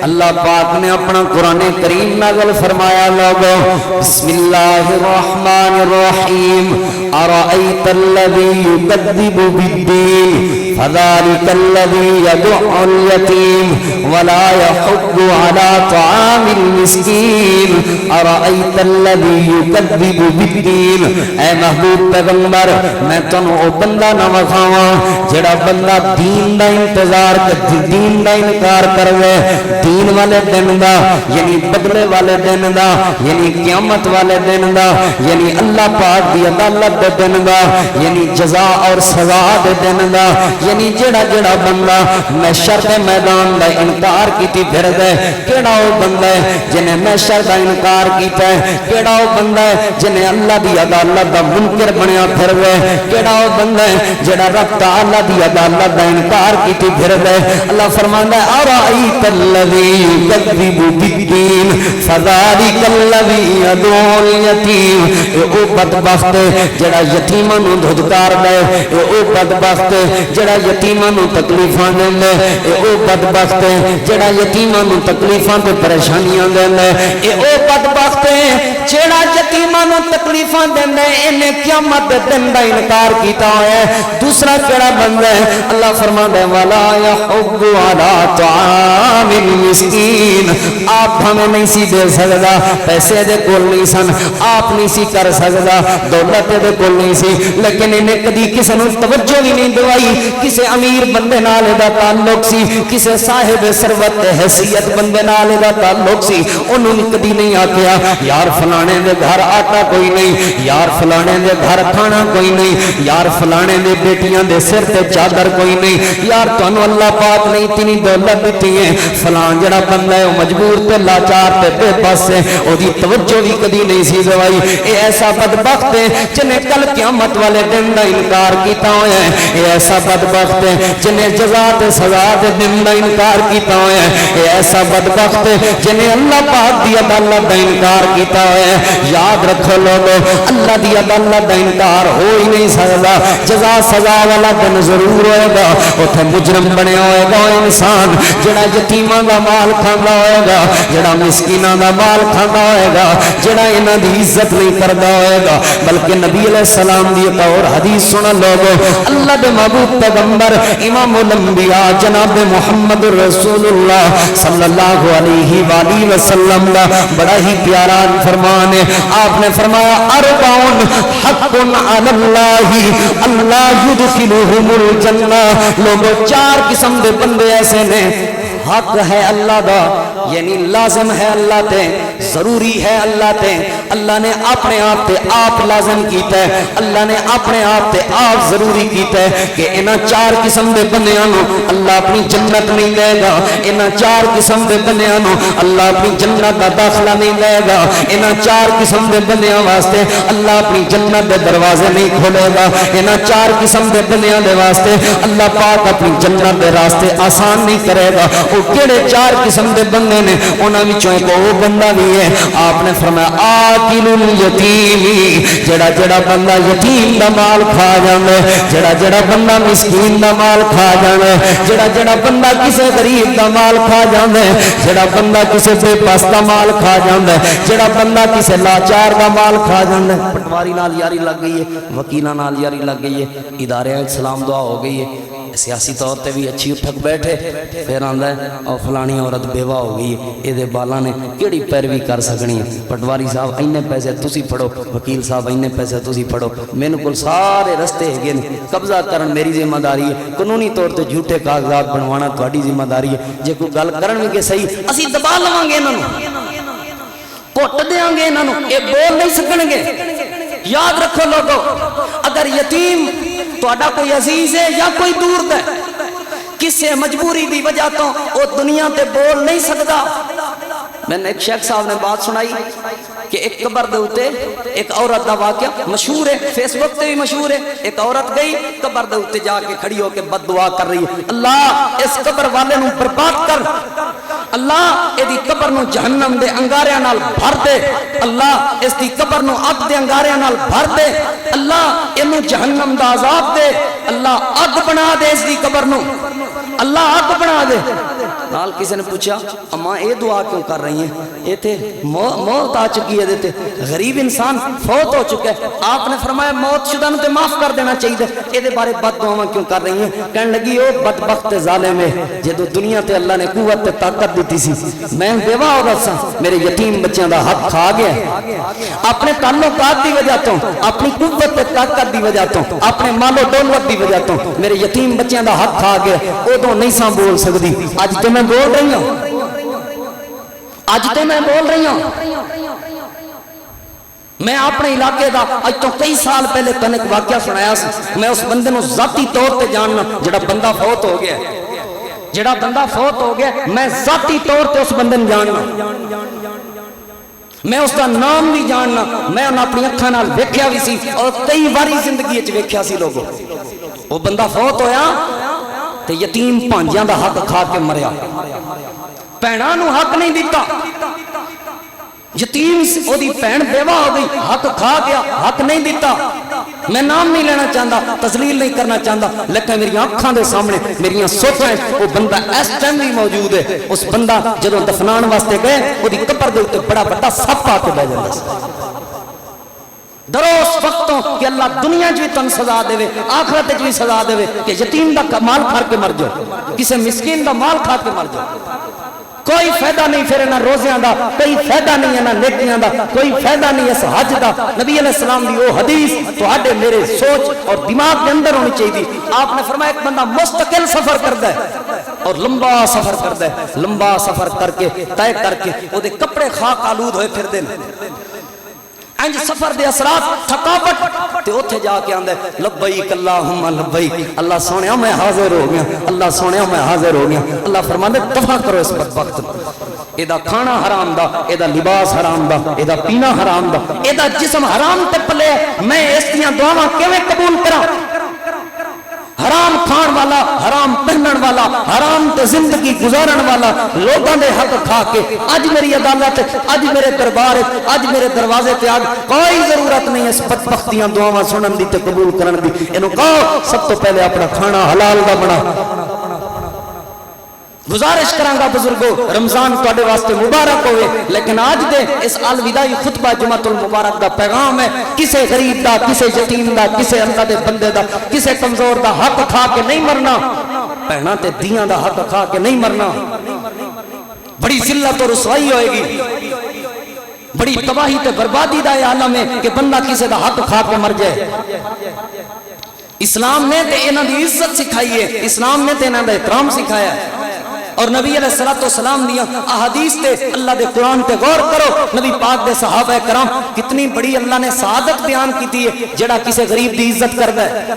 اللہ پاک نے اپنا قرآن کریم نازل فرمایا، لوگو بسم اللہ الرحمن الرحیم ارأیت الذی یکذب بالدین فذلک الذی یدع الیتیم ولا یحض علی طعام المسکین ارأیت الذی یکذب بالدین۔ اے محبوب پیغمبر میں تنو او بندہ نہ وکھاواں جڑا بندہ دین دا انتظار دین دا انکار کروے، دین والے دن دا یعنی بدلے والے دن دا یعنی قیامت والے دن دا یعنی اللہ پاک دی عدالت دے دن دا یعنی جزا اور سزا دے دن دا یعنی جڑا جڑا بندہ محشر دے میدان دا انکار کیتی پھر دے، کیڑا او بندہ ہے جنہیں محشر دا انکار کیتا ہے، کیڑا او بندہ ہے جنہیں اللہ دی عدالت دا منکر بنیا پھر دے، کیڑا او بندہ ہے جڑا رب تعالی دی عدالت دا انکار کیتی پھر دے۔ اللہ فرماندا ہے ارأیت الذی یکذب بالدین فذلک الذی یدع الیتیم۔ اے او بدبخت جڑا یتیماں نو دھدکار دے، اے او بدبخت جڑا یتیماں نو تکلیفاں دیندا، اے او بدبخت جڑا یتیماں نو تکلیفاں تے پریشانیاں دیندا، اے او بدبخت جڑا یتیماں نو تکلیفاں دیندا اینے قیامت دے دن دا انکار کیتا ہویا ہے۔ دوسرا کیڑا بندہ ہے اللہ فرماندا ہے ولا یحض علی طعام المسکین۔ آپ ہمیں نہیں سی دے سکدا، پیسے دے کول نہیں سن، آپ نہیں سی کر سکدا، دولت دے کول نہیں سی، لیکن انہیں کدی کسی نو توجہ بھی نہیں دوائی، کسی امیر بندے نال دا تعلق سی، کسی صاحب ثروت حیثیت بندے نال دا تعلق سی، انہوں نے کدی نہیں آکھیا یار فلانے دے گھر آٹا کوئی نہیں، یار فلانے دے گھر کھانا کوئی نہیں، یار فلانے دے بیٹیاں دے سر تے چادر کوئی نہیں، یار تانوں اللہ پاک نے اتنی دولت دیتی ہے، فلان جڑا بندہ ہے وہ مجبور تے لاچار تے بے بس ہے، او دی توجہ بھی کدی نہیں سی دوائی۔ اے ایسا بدبخت ہے جنہیں کل قیامت والے دن دا انکار کیتا ہویا ہے، اے ایسا بدبخت ہے جنہیں جزا تے سزا دے دن دا انکار کیتا ہویا ہے، اے ایسا بدبخت ہے جنہیں اللہ پاک دی عدالت دا انکار کیتا ہویا ہے۔ یاد رکھو لوگو اللہ دی عدالت دا انکار ہو ہی نہیں سکدا، جزا سزا والا دن ضرور ہوئے گا، اوتھے مجرم بنے ہوئے گا انسان جڑا یتیماں دا مال کھاندا ہوئے گا، جڑا مسکیناں دا مال کھاندا ہوئے گا، جڑا انہاں دی عزت نہیں کردا ہوئے گا۔ بلکہ نبی علیہ السلام دی ایک اور حدیث سنا لوگو، اللہ دے محبوب پیغمبر امام الانبیاء جناب محمد رسول اللہ صلی اللہ علیہ وآلہ وسلم دا بڑا ہی پیارا فرمان ہے۔ آپ نے فرمایا اربعون حق علی اللہ اللہ یدخلہم الجنہ۔ لوگوں چار قسم دے بندے ایسے نے حق ہے اللہ دا یعنی لازم ہے اللہ تے، ضروری ہے اللہ تے، اللہ نے اپنے آپ تے آپ لازم کیتا ہے، اللہ نے اپنے آپ تے آپ ضروری کیتا ہے کہ انہاں چار قسم دے بندیاں نو اللہ اپنی جنت نہیں دے گا، انہاں چار قسم دے بندیاں نو اللہ اپنی جنت دا داخلہ نہیں دے گا، انہاں چار قسم دے بندیاں واسطے اللہ اپنی جنت دے دروازے نہیں کھولے گا، انہاں چار قسم دے بندیاں دے واسطے اللہ پاک اپنی جنت دے راستے آسان نہیں کرے گا۔ وہ کیڑے چار قسم دے بندے نے انہاں وچوں ایک وہ بندہ بھی ہے، آپ نے فرمایا آکل الیتیم، جڑا جڑا بندہ یتیم دا مال کھا جاندا ہے، جڑا جڑا بندہ مسکین دا مال کھا جاندا ہے، جڑا جڑا بندہ کسے غریب دا مال کھا جاندا ہے، جڑا بندہ کسے بے بس دا مال کھا جاندا ہے، جڑا بندہ کسے لاچار دا مال کھا جاندا ہے۔ پٹواری نال یاری لگ گئی ہے، وکیلاں نال یاری لگ گئی ہے، ادارے سلام دعا ہو گئی ہے، سیاسی طور تے بھی اچھی اٹھک بیٹھے، پھر آندا ہے اور فلانی عورت بیوہ ہو گئی ہے، اے دے بالاں نے کیڑی پیروی کر سکਣੀ ہے۔ پٹواری صاحب اینے پیسے تسی پھڑو، وکیل صاحب اینے پیسے تسی پھڑو، میرے کول سارے رستے ہگے نے، قبضہ کرن میری ذمہ داری ہے، قانونی طور تے جھوٹے کاغذات بنوانا تہاڈی ذمہ داری ہے، جے کوئی گل کرن گے صحیح اسی دبا لواں گے انہاں نوں، کٹ دیاں گے انہاں نوں، اے بول نہیں سکن گے۔ یاد رکھو لوگو اگر یتیم تہاڈا کوئی عزیز ہے یا کوئی دور دا کسے مجبوری دی وجہ تو وہ دنیا تے بول نہیں سکدا، میں نے ایک شیخ صاحب نے بات سنائی کہ ایک قبر دے اوتے ایک عورت دا واقعہ مشہور ہے، فیس بک تے بھی مشہور ہے. ایک عورت گئی قبر دے اوتے جا کے کھڑی ہو کے بد دعا کر رہی ہے، اللہ اس قبر والے نو برباد کر، اللہ ایدی قبر نو جہنم دے انگاریاں نال بھر دے، اللہ اس دی قبر نو اگ دے انگاریاں نال بھر دے، اللہ اینو جہنم دا عذاب دے، اللہ اگ بنا دے اس دی قبر نو، اللہ اگ بنا دے. نال کسی نے پوچھا اماں اے دعا کیوں کر رہی ہیں، یہ تھے موت آ چکی ہے، دیتے غریب انسان فوت ہو چکا ہے. آپ نے فرمایا موت شدہ نو تے معاف کر دینا چاہیے، اے دے بارے بد دعاواں کیوں کر رہی ہیں؟ کہنے لگی او بدبخت ظالم ہے، جدو دنیا تے اللہ نے قوت تے طاقت دیتی سی، میں بیوہ عورت سا، میرے یتیم بچیاں دا حق کھا گیا، اپنے تعلقات دی وجہ تو، اپنی قوت تے طاقت دی وجہ تو، اپنے مال و دولت دی وجہ تو میرے یتیم بچیاں دا حق کھا گیا. ادو نہیں سا بول سکتی، اج تے میں بول رہی ہوں، اج تے میں بول رہی ہوں. میں اپنے علاقے دا اج تو کئی سال پہلے تن ایک واقعہ سنایا سی. میں اس بندے نو ذاتی طور تے جاننا، جڑا بندہ فوت ہو گیا، جڑا بندہ فوت ہو گیا میں ذاتی طور تے اس بندے نو جاننا، میں اس کا نام بھی جاننا، میں انہاں اپنی اکھاں نال ویکھیا بھی سی اور کئی باری زندگی وچ ویکھیا سی. لوگوں وہ بندہ فوت ہویا تے یتیم پانجیاں دا حق کھا کے مریا، بھیناں نو حق نہیں دیتا، یتیم او دی بہن بیوہ ہو گئی، حق کھا گیا، حق نہیں دیتا. میں نام نہیں لینا چاہتا، تذلیل نہیں کرنا چاہتا، لیکن میری آنکھاں دے سامنے میری سوچیں وہ بندہ اس ٹائم بھی موجود ہے. اس بندہ جدوں دفنان واسطے گئے وہ دی قبر دے اوتے بڑا بڑا سپ آ کے بیٹھ جاندا سی. دروس وقتوں کہ اللہ دنیا جو تن سزا دے، آخرت جو سزا دے کہ یتیم دا مال کھا کے مر جاؤ، کسی مسکین دا مال کھا کے مر جاؤ. کوئی فائدہ نہیں پھر نہ روزیاں دا، کوئی فائدہ نہیں ہے نہ نیکیاں دا، کوئی فائدہ نہیں اس حج دا. نبی علیہ السلام دی وہ حدیث تواڈے میرے سوچ اور دماغ کے اندر ہونی چاہیے. آپ نے فرمایا ایک بندہ مستقل سفر کرتا ہے اور لمبا سفر کرتا ہے، لمبا سفر کر کے طے کر کے وہ دے کپڑے خاک آلود ہوئے پھر دے انج سفر دے اثرات تھکاوٹ تے اوتھے جا کے آندا ہے لبیک اللہم لبیک، اللہ سونیا میں حاضر ہو گیا، اللہ سونیا میں حاضر ہو گیا. اللہ فرماندا دفع کرو اس بدبخت، ایدا کھانا حرام دا، ایدا لباس حرام دا، ایدا پینا حرام دا، ایدا جسم حرام تے پلے، میں اس دیاں دعاواں کیویں قبول کراں؟ حرام کھان والا، حرام پہنن والا، حرام تے زندگی گزارن والا، لوگاں دے حق کھا کے اج میری عدالت، اج میرے دربار، اج میرے دروازے تے آگ کوئی ضرورت نہیں اس بدبختیاں دعاواں سنن دی تے قبول کرن دی. اینو کہو سب تو پہلے اپنا کھانا حلال دا بنا. گزارش کرانگا بزرگو رمضان تواڈے واسطے مبارک ہوئے، لیکن آج دے اس الوداعی خطبہ جمعۃ المبارک دا پیغام ہے کسے غریب دا، کسے یتیم دا، کسے اللہ دے بندے دا، کسے کمزور دا حق کھا کے نہیں مرنا، بہناں تے دیاں دا حق کھا کے نہیں مرنا. بڑی ذلت اور رسوائی ہوئے گی، بڑی تباہی تے بربادی دا عالم ہے کہ بندہ کسے دا حق کھا کے مر جائے. اسلام نے تے انہاں دی عزت سکھائی ہے، اسلام نے تے انہاں دا احترام سکھایا ہے. اور نبی علیہ السلام دیا احادیث تے اللہ دے قرآن تے غور کرو. نبی پاک دے صحابہ کرام کتنی بڑی اللہ نے سعادت بیان کی ہے جڑا کسے غریب دی عزت کردا ہے.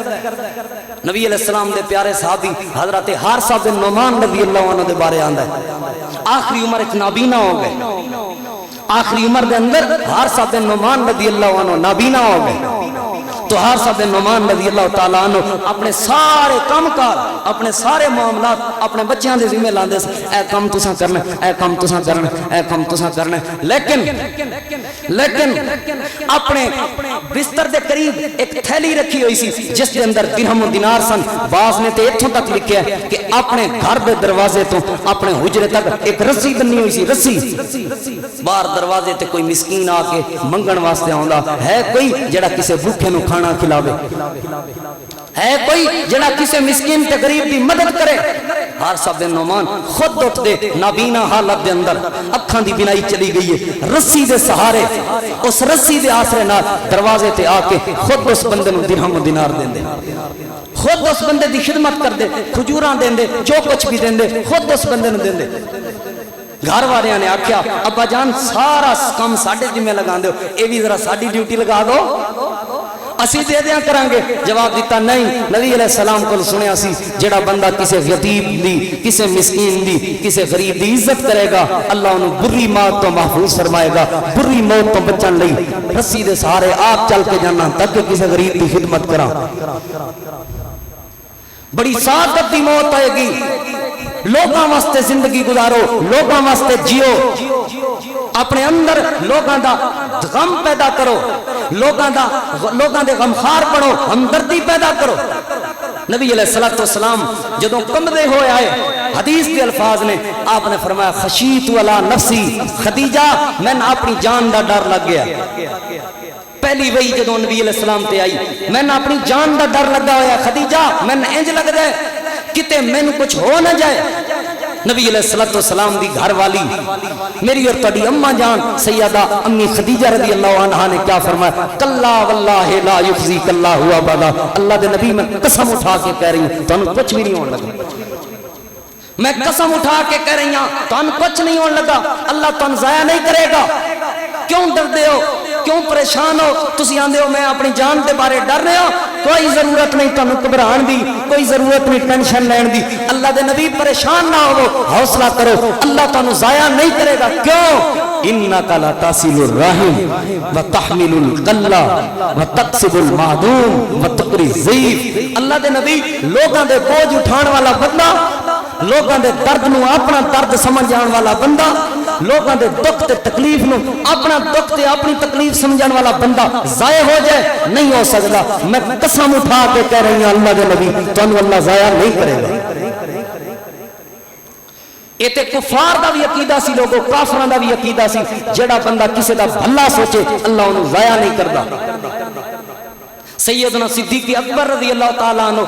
نبی علیہ السلام دے پیارے صحابی حضرت حارثہ بن نعمان رضی اللہ عنہ دے بارے آندا ہے. آخری عمر ایک نابینا ہو گئے، آخری عمر دے اندر حارثہ بن نعمان رضی اللہ عنہ نابینا ہو گئے. تو حارثہ بن نعمان رضی اللہ تعالیٰ عنہ اپنے سارے کام کار، اپنے سارے معاملات اپنے بچیاں دے ذمہ لاندے سے، اے کام تساں کرنا، اے کام تساں کرنا، اے کام تساں کرنا. لیکن اپنے بستر دے قریب ایک تھیلی رکھی ہوئی سی جس دے اندر درہم و دینار سن. بعض نے تے اتھوں تک لکھیا ہے کہ اپنے گھر دے دروازے تو اپنے حجرے تک ایک رسی بنی ہوئی سی، رسی. باہر دروازے تے کوئی مسکین آ کے منگن واسطے آندا ہے، کوئی جڑا کسے بھوکے نو کھانا کھلاوے، ہے کوئی جڑا کسے مسکین تے غریب دی مدد کرے. حارثہ بن نعمان خود اٹھ دے نابینا حالت دے اندر، اکھاں دی بینائی چلی گئی ہے، رسی دے سہارے اس رسی دے آسرے نال دروازے تے آ کے خود اس بندے نو درہم و دینار دیندے، خود اس بندے دی خدمت کر دے، کھجوراں دیندے، جو کچھ بھی دیندے خود اس بندے نو دیندے. گھر والیاں نے آکھیا ابا جان سارا کام ساڈے ذمہ لگا دیو، اے وی ذرا ساڈی ڈیوٹی لگا دو. اسی دے دیاں کرانگے. جواب دیتا نہیں. نبی علیہ السلام کو سنیا سی جڑا بندہ کسے یتیم دی, کسے مسکین دی, کسے غریب دی عزت کرے گا اللہ انہوں بری موت تو محفوظ فرمائے گا. بری موت تو بچن لئی رسی دے سہارے آپ چل کے جانا تک کہ کسے غریب دی خدمت کرا. بڑی سعادت دی موت آئے گی. لوگاں واسطے زندگی گزارو, لوگاں واسطے جیو, اپنے اندر لوگاں دا غم پیدا کرو, لوگاں دے غمخار بنو, ہمدردی پیدا کرو. نبی علیہ السلام جدوں کمدے ہوئے آئے حدیث کے الفاظ نے آپ نے فرمایا خشیت علی نفسی خدیجہ میں اپنی جان دا ڈر لگ گیا. پہلی وہی جدوں نبی علیہ السلام تے آئی میں اپنی جان دا ڈر لگا ہویا خدیجہ میں انج لگ جائے کتے مینوں کچھ ہو نہ جائے. نبی علیہ السلام دی گھر والی میری اور تہاڈی اماں جان سیدہ امی خدیجہ رضی اللہ عنہا نے کیا فرمایا کلا واللہ لا یخزیک اللہ ابدا. اللہ دے نبی میں قسم اٹھا کے کہہ رہی ہوں تانوں کچھ بھی نہیں ہون لگا. میں قسم اٹھا کے کہہ رہی ہوں تانوں کچھ نہیں ہون لگا. اللہ تانوں ضائع نہیں کرے گا. کیوں ڈردے ہو, کیوں پریشان ہو؟ تسی آندے ہو میں اپنی جان دے بارے ڈر رہے ہو. کوئی ضرورت نہیں تانوں گھبران دی, کوئی ضرورت نہیں ٹینشن لین دی. اللہ دے نبی پریشان نہ ہو, حوصلہ کرو, اللہ تانوں ضائع نہیں کرے گا. کیوں؟ انک لا تصل الرحم وتحمل القلہ وتکسب المعدوم وتقری الضیف. اللہ دے نبی لوگاں دے بوجھ اٹھان والا بندہ, لوگاں دے درد نو اپنا درد سمجھ جان والا بندہ, لوگاں دے دکھ تے تکلیف نو اپنا دکھ تے اپنی تکلیف سمجھان والا بندہ ضائع ہو جائے نہیں ہو سکتا. میں قسم اٹھا کے کہہ رہی ہوں اللہ دے نبی تانوں اللہ ضائع نہیں کرے گا. یہ تے کفار دا بھی عقیدہ سی, لوگوں کافراں دا بھی عقیدہ سی. جڑا بندہ کسے دا بھلا سوچے اللہ انہوں ضائع نہیں کردا. سیدنا صدیق اکبر رضی اللہ تعالیٰ عنہ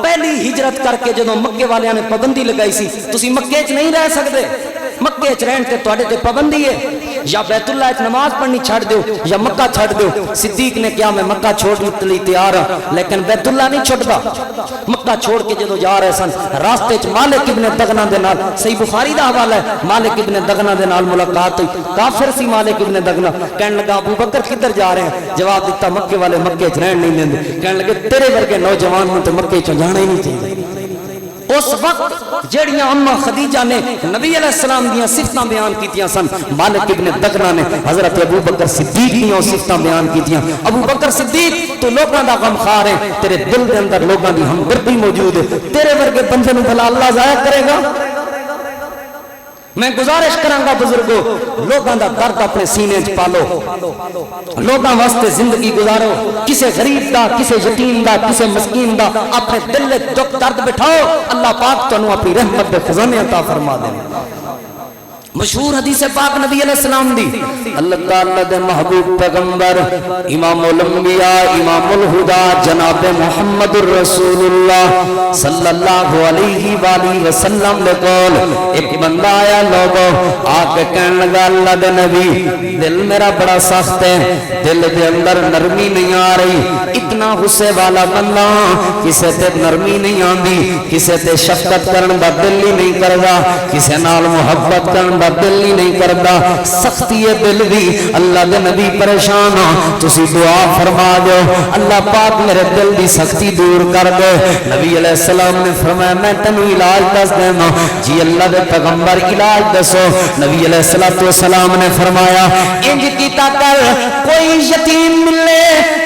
پہلی ہجرت کر کے جدوں مکے والیاں نے پابندی لگائی سی تسی مکے چ نہیں رہ سکتے, مکے چ رہن تے تواڈے تے پابندی ہے, یا بیت اللہ وچ نماز پڑھنی چھڑ دیو یا مکہ چھڑ دیو. صدیق نے کیا میں مکہ چھوڑنے کے لیے تیار ہوں لیکن بیت اللہ نہیں چھوڑدا. مکہ چھوڑ کے جدوں جا رہے سن راستے چ مالک ابن دغنہ دے نال, صحیح بخاری دا حوالہ ہے, مالک ابن دغنہ دے نال ملاقات ہوئی. کافر سی مالک ابن دغنہ, کہنے لگا ابو بکر کدھر جا رہے ہیں؟ جواب دیتا مکے والے مکے چ رہن نہیں دیندے. کہنے لگے تیرے ورگے نوجوان نوں تے مکے چ جانا ہی نہیں چاہیے. اس وقت جڑیاں اما خدیجہ نے نبی علیہ السلام دیاں صفتاں بیان کیتیاں سن, مالک ابن دغنہ نے حضرت ابو بکر صدیق دیاں صفتاں بیان کیتیاں. ابو بکر صدیق تو لوگاں دا غمخار ہے, تیرے دل دے اندر لوگاں دی ہمدردی موجود ہے. تیرے ورگے بندے نوں بھلا اللہ ضائع کرے گا؟ میں گزارش کرانگا بزرگو لوگاں دا درد اپنے سینے چ پالو, لوگاں واسطے زندگی گزارو. کسے غریب دا, کسے یتیم دا, کسے مسکین دا اپنے دل وچ دکھ درد بٹھاؤ, اللہ پاک تانوں اپنی رحمت دے خزانے عطا فرما دے. مشہور حدیث پاک نبی علیہ السلام دی اللہ تعالی دے محبوب پیغمبر امام الانبیاء امام الہدا جناب محمد الرسول اللہ صلی اللہ علیہ وآلہ وسلم دے کول ایک بندہ آیا لوگو آ کے کہنے لگا اللہ دے نبی دل میرا بڑا سخت ہے, دل دے اندر نرمی نہیں آ رہی, اتنا غصے والا بندہ کسے تے نرمی نہیں آندی, کسے تے شفقت کرن دا دل ہی نہیں کردا, کسے نال محبت کرن دل ہی نہیں کردا, سختی دل دی. اللہ دے نبی پریشان ہو, تسی دعا فرما دو اللہ پاک میرے دل دی سختی دور کر دے. نبی علیہ السلام نے فرمایا میں تینوں علاج دس دینا. جی اللہ دے پیغمبر علاج دسو. نبی علیہ السلام نے فرمایا انج کیتا کر کوئی یتیم ملے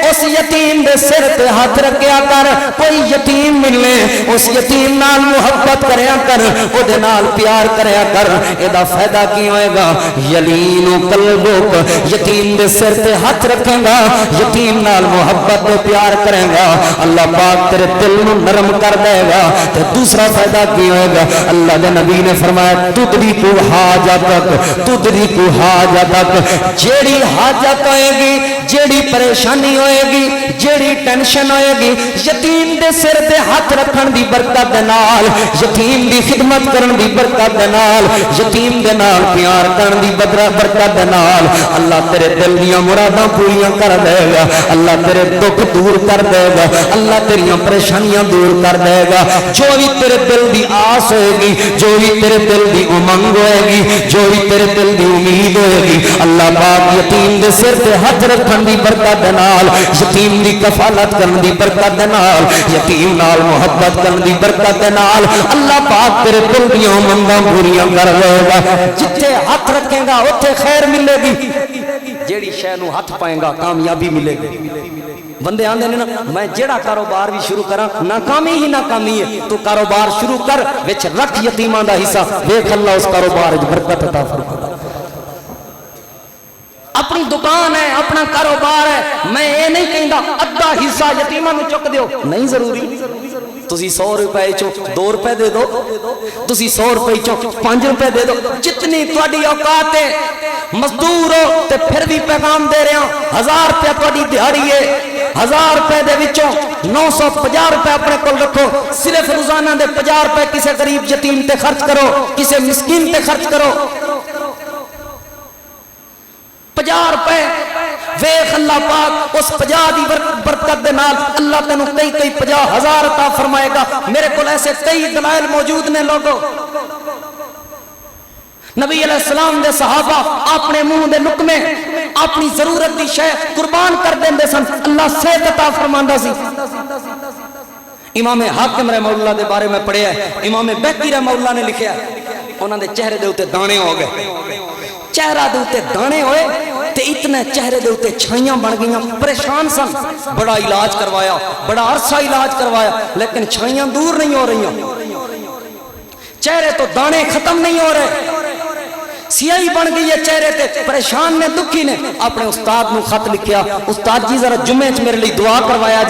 اس یتیم دے سر تے ہاتھ رکھیا کر, کوئی یتیم ملے اس یتیم نال محبت کریا کر, او دے نال پیار کریا کر. اے دا فائدہ کی ہوئے گا یلین قلبک, یتیم دے سر تے ہاتھ رکھیں گا, یتیم نال محبت تے پیار کریں گا, اللہ پاک تیرے دل نو نرم کر دے گا. تے دوسرا فائدہ کی ہوئے گا اللہ دے نبی نے فرمایا تدریک حاجتک, تدریک حاجتک, جیڑی حاجت ہوئے گی, جیڑی پریشانی ہوئے گی, جیڑی ٹینشن ہوئے گی, یتیم دے سر تے ہاتھ رکھن دی برکت دے نال, یتیم دی خدمت کرن دی برکت دے نال, یتیم دے نال پیار کرن دی برکت دے نال اللہ تیرے دل دیاں مراداں پوریاں کر دے گا, اللہ تیرے دکھ دور کر دے گا, اللہ تیریاں پریشانیاں دور کر دے گا. جو بھی تیرے دل دی آس ہوئے گی, جو بھی تیرے دل دی امنگ ہوئے گی, جو بھی تیرے دل دی امید ہوئے گی, اللہ پاک یتیم دے سر تے ہاتھ رکھن دی برکت دے نال یتیم دی کفالت کرن دی برکت دے نال یتیم نال محبت کرن دی برکت دے نال اللہ پاک تیرے دل دیاں منگاں پوریاں کر دے گا جتھے ہاتھ رکھے گا اوتھے خیر ملے گی جیڑی شے نو ہاتھ پائے گا کامیابی ملے گی بندے آندے نے نا میں جیڑا کاروبار بھی شروع کراں ناکامی ہی ناکامی ہے تو کاروبار شروع کر وچ رکھ یتیماں دا حصہ ویکھ اللہ اس کاروبار وچ برکت عطا فرمائے اپنی دکان ہے اپنا کاروبار ہے میں یہ نہیں کہندا ادھا حصہ یتیماں نوں چک دیو نہیں ضروری تسی 100 روپے چو 2 روپے دے دو تسی 100 روپے چو 5 روپے دے دو جتنی تواڈی اوقات ہے مزدور ہو تے پھر بھی پیغام دے رہے ہوں 1000 روپے تواڈی دیہاڑی ہے 1000 روپے دے وچوں 950 روپے اپنے کول رکھو صرف روزانہ دے 50 روپے کسے غریب یتیم تے خرچ کرو کسے مسکین تے خرچ کرو 50 روپے ویخ اللہ پاک اس 50 دی برکت دے نال اللہ تینوں کئی 50,000 عطا فرمائے گا میرے کو ایسے کئی دلائل موجود نے لوگوں نبی علیہ السلام دے صحابہ اپنے منہ دے لقمے اپنی ضرورت دی شے قربان کر دیندے سن اللہ صحت عطا فرماندا سی امام حاکم رحمہ اللہ دے بارے میں پڑھیا ہے امام بہقی رحمہ اللہ نے لکھیا ہے انہاں دے چہرے دے اوتے دانے ہو گئے چہرہ دے اوتے دانے ہوئے تے اتنے چہرے دے اوتے چھائیاں بن گئیاں پریشان سن بڑا علاج کروایا بڑا عرصہ علاج کروایا لیکن چھائیاں دور نہیں ہو رہی چہرے تو دانے ختم نہیں ہو رہے سیاہی بن گئی ہے چہرے تے پریشان نے دکھی نے اپنے استاد نو خط لکھیا استاد جی ذرا جمعے چ میرے لیے دعا کروایا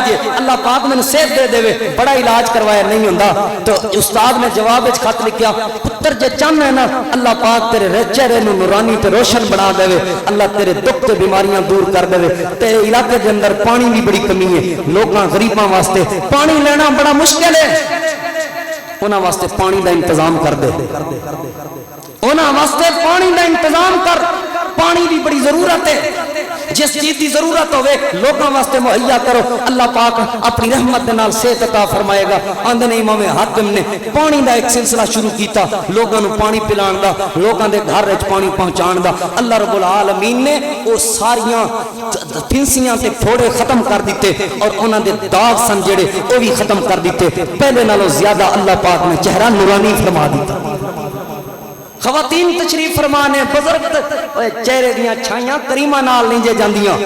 جے اللہ پاک میں صحت دے دے بڑا علاج کروایا نہیں ہوندا تو استاد نے جواب وچ خط لکھیا پتر جے چاہنا ہے نا اللہ پاک تیرے چہرے نو نورانی تے روشن بنا دے اللہ تیرے دکھ تے بیماریاں دور کر دے تے علاقے دے اندر پانی بھی بڑی کمی ہے لوکاں غریباں واسطے پانی لینا بڑا مشکل ہے انہاں واسطے پانی دا انتظام کر دے انہاں واسطے پانی دا انتظام کر پانی بھی بڑی ضرورت ہے جس چیز کی ضرورت ہوئے لوگوں واسطے مہیا کرو اللہ پاک اپنی رحمت دے نال صحت عطا فرمائے گا آندے نے امام حاکم نے پانی دا ایک سلسلہ شروع کیتا لوگوں نوں پانی پلان دا لوگوں دے گھر وچ پانی پہنچان دا اللہ رب العالمین نے وہ ساریاں پھنسیاں تے پھوڑے ختم کر دیتے اور انہاں دے داغ سن جڑے وہ بھی ختم کر دیتے پہلے نالوں زیادہ اللہ پاک نے چہرہ نورانی فرما دیتا خواتین تشریف فرمانے بزرگ چہرے دیاں چھائیاں کریمہ نال لنجے جاندیاں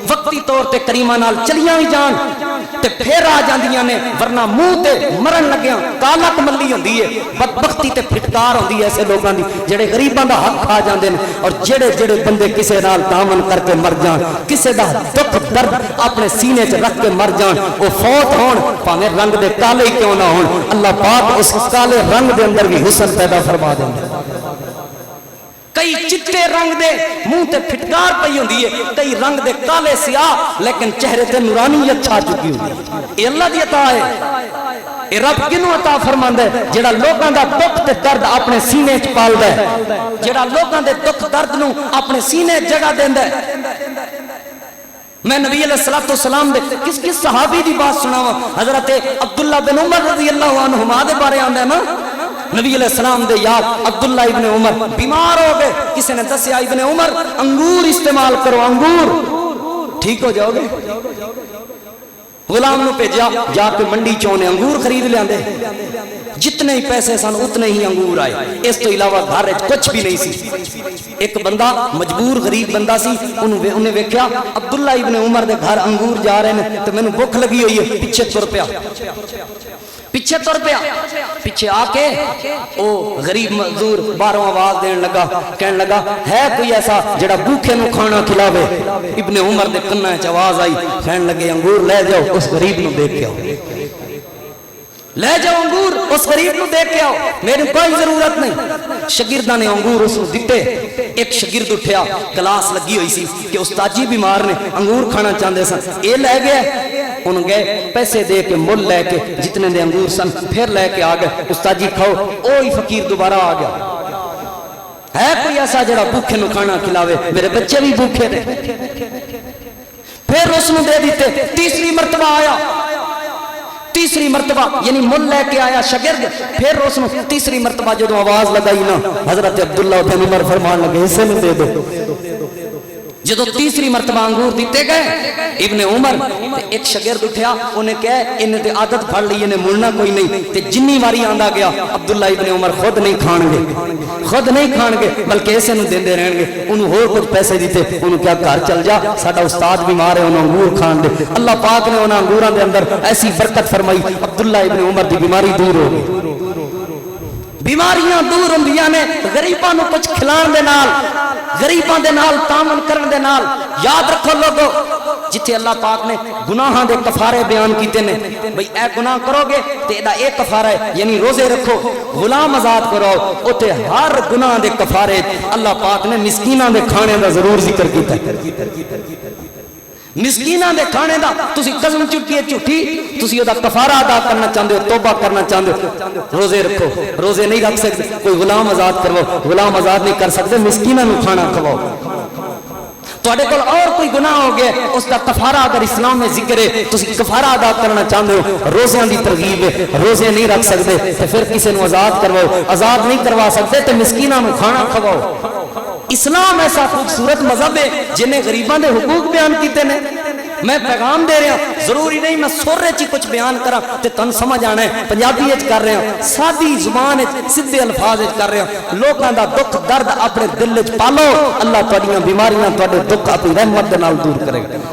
وقتی طور تے کریمہ نال چلیاں بھی جان تے پھر آ جاندیاں نے ورنہ منہ تے مرن لگیاں کالک ملی ہوندی ہے بدبختی تے پھٹکار ہوندی ہے ایسے لوگاں دی جڑے غریباں دا حق کھا جاندے نے اور جڑے بندے کسے نال تعاون کر کے مر جان کسے دا دکھ درد اپنے سینے چ رکھ کے مر جان او فوت ہون پاویں رنگ دے کالے ہی کیوں نہ ہون اللہ پاک اس کالے رنگ دے اندر بھی حسن پیدا فرما دے کئی چٹے رنگ دے منہ تے پھٹکار پئی ہوندی ہے کئی رنگ دے کالے سیاہ لیکن چہرے تے نورانیت چھا چکی ہوندی ہے یہ اللہ دی عطا ہے یہ رب کنوں عطا فرماندا ہے جڑا لوکاں دا دکھ تے درد اپنے سینے وچ پالدا ہے جڑا لوکاں دے دکھ درد نو اپنے سینے وچ جگہ دیندا ہے میں نبی علیہ الصلوۃ والسلام دے کس صحابی دی بات سناواں حضرت عبداللہ بن عمر رضی اللہ عنہما دے بارے آندا ہے نا نبی علیہ السلام دے یار عبداللہ ابن عمر بیمار ہو گئے کسی نے دسیا ابن عمر انگور استعمال کرو انگور ٹھیک ہو جاؤ گے غلام نو بھیجا جا کے منڈی چوں نے انگور خرید لیاندے جتنے ہی پیسے سن اتنے ہی انگور آئے اس تو علاوہ گھر کچھ بھی نہیں سی ایک بندہ مجبور غریب بندہ سی انہیں ویکھیا عبداللہ ابن عمر دے گھر انگور جا رہے ہیں تو مینوں بھوک لگی ہوئی ہے پیچھے تر پیا پیچھے آ کے او غریب مزدور باہروں آواز دین لگا کہنے لگا ہے کوئی ایسا جڑا بھوکے نو کھانا کھلاوے ابن عمر دے کنا وچ آواز آئی کہنے لگے انگور لے جاؤ اس غریب نو دیکھ کے آؤ لے جاؤ انگور اس غریب نو دیکھ کے آؤ میرے کوئی ضرورت نہیں شاگرداں نے انگور اس نو دتے ایک شاگرد اٹھیا کلاس لگی ہوئی سی کہ استاد جی بیمار نے انگور کھانا چاہندے سن اے لے گئے ان گئے پیسے دے کے مول لے کے جتنے دے انگور سن پھر لے کے آ گئے استاد جی کھاؤ اوہی فقیر دوبارہ آ گیا ہے کوئی ایسا جڑا بھوکے نو کھانا کھلاوے میرے بچے بھی بھوکے تھے پھر اس نو دے دیتے تیسری مرتبہ آیا تیسری مرتبہ یعنی مل لے کے آیا شاگرد پھر اس نے تیسری مرتبہ جو آواز لگائی نا حضرت عبداللہ بن عمر فرمان لگے اسے میں دے دو جدو تیسری مرتبہ انگور دیتے گئے ابن عمر تے ایک شاگرد اٹھیا انہیں کہے انہیں تے عادت پھڑ لی انہیں مڑنا کوئی نہیں تے جنی واری آندا گیا عبداللہ ابن عمر خود نہیں کھان گے بلکہ ایسے نو دیندے رہن گے انہوں ہور کچھ پیسے دیتے انہوں کیا گھر چل جا ساڈا استاد بیمار ہے انہوں انگور کھان دے اللہ پاک نے انہوں انگوراں دے اندر ایسی برکت فرمائی عبداللہ ابن عمر دی بیماری دور ہو گئی بیماریاں دور ہوندیاں نے غریباں نو کچھ کھلان دے نال غریباں دے نال تعاون کرن دے نال یاد رکھو لوگو جتھے اللہ پاک نے گناہاں دے کفارے بیان کیتے نے بھئی اے گناہ کرو گے تے ایدا ایک کفارہ ہے یعنی روزے رکھو غلام آزاد کرو اوتے ہر گناہ دے کفارے اللہ پاک نے مسکیناں دے کھانے دا ضرور ذکر کیتا ہے مسکیناں دے کھانے دا تسی قسم چکی ہے جھوٹی تسی دا کفارہ ادا کرنا چاہندے ہو توبہ کرنا چاہندے ہو روزے رکھو روزے نہیں رکھ سکتے کوئی غلام آزاد کرو غلام آزاد نہیں کر سکتے مسکیناں نو کھانا کھواؤ تواڈے کول اور کوئی گناہ ہو گیا اس دا کفارہ اگر اسلام میں ذکر ہے تسی کفارہ ادا کرنا چاہندے ہو روزیاں دی ترغیب ہے روزے نہیں رکھ سکتے تے پھر کسی نو آزاد کرواؤ آزاد نہیں کروا سکتے تے مسکیناں نو کھانا کھواؤ اسلام ایسا خوبصورت مذہب ہے جنہیں غریباں دے حقوق بیان کیتے نے میں پیغام دے رہا ہوں ضروری نہیں میں سورے چی کچھ بیان کرا تے تن سمجھ آنا ہے پنجابی اچ کر رہا ہوں سادی زبان اچ سدھے الفاظ اچ کر رہا ہوں لوگاں دا دکھ درد اپنے دل اچ پالو اللہ تواڈیاں بیماریاں تواڈے دکھ اپنی رحمت دے نال دور کرے گا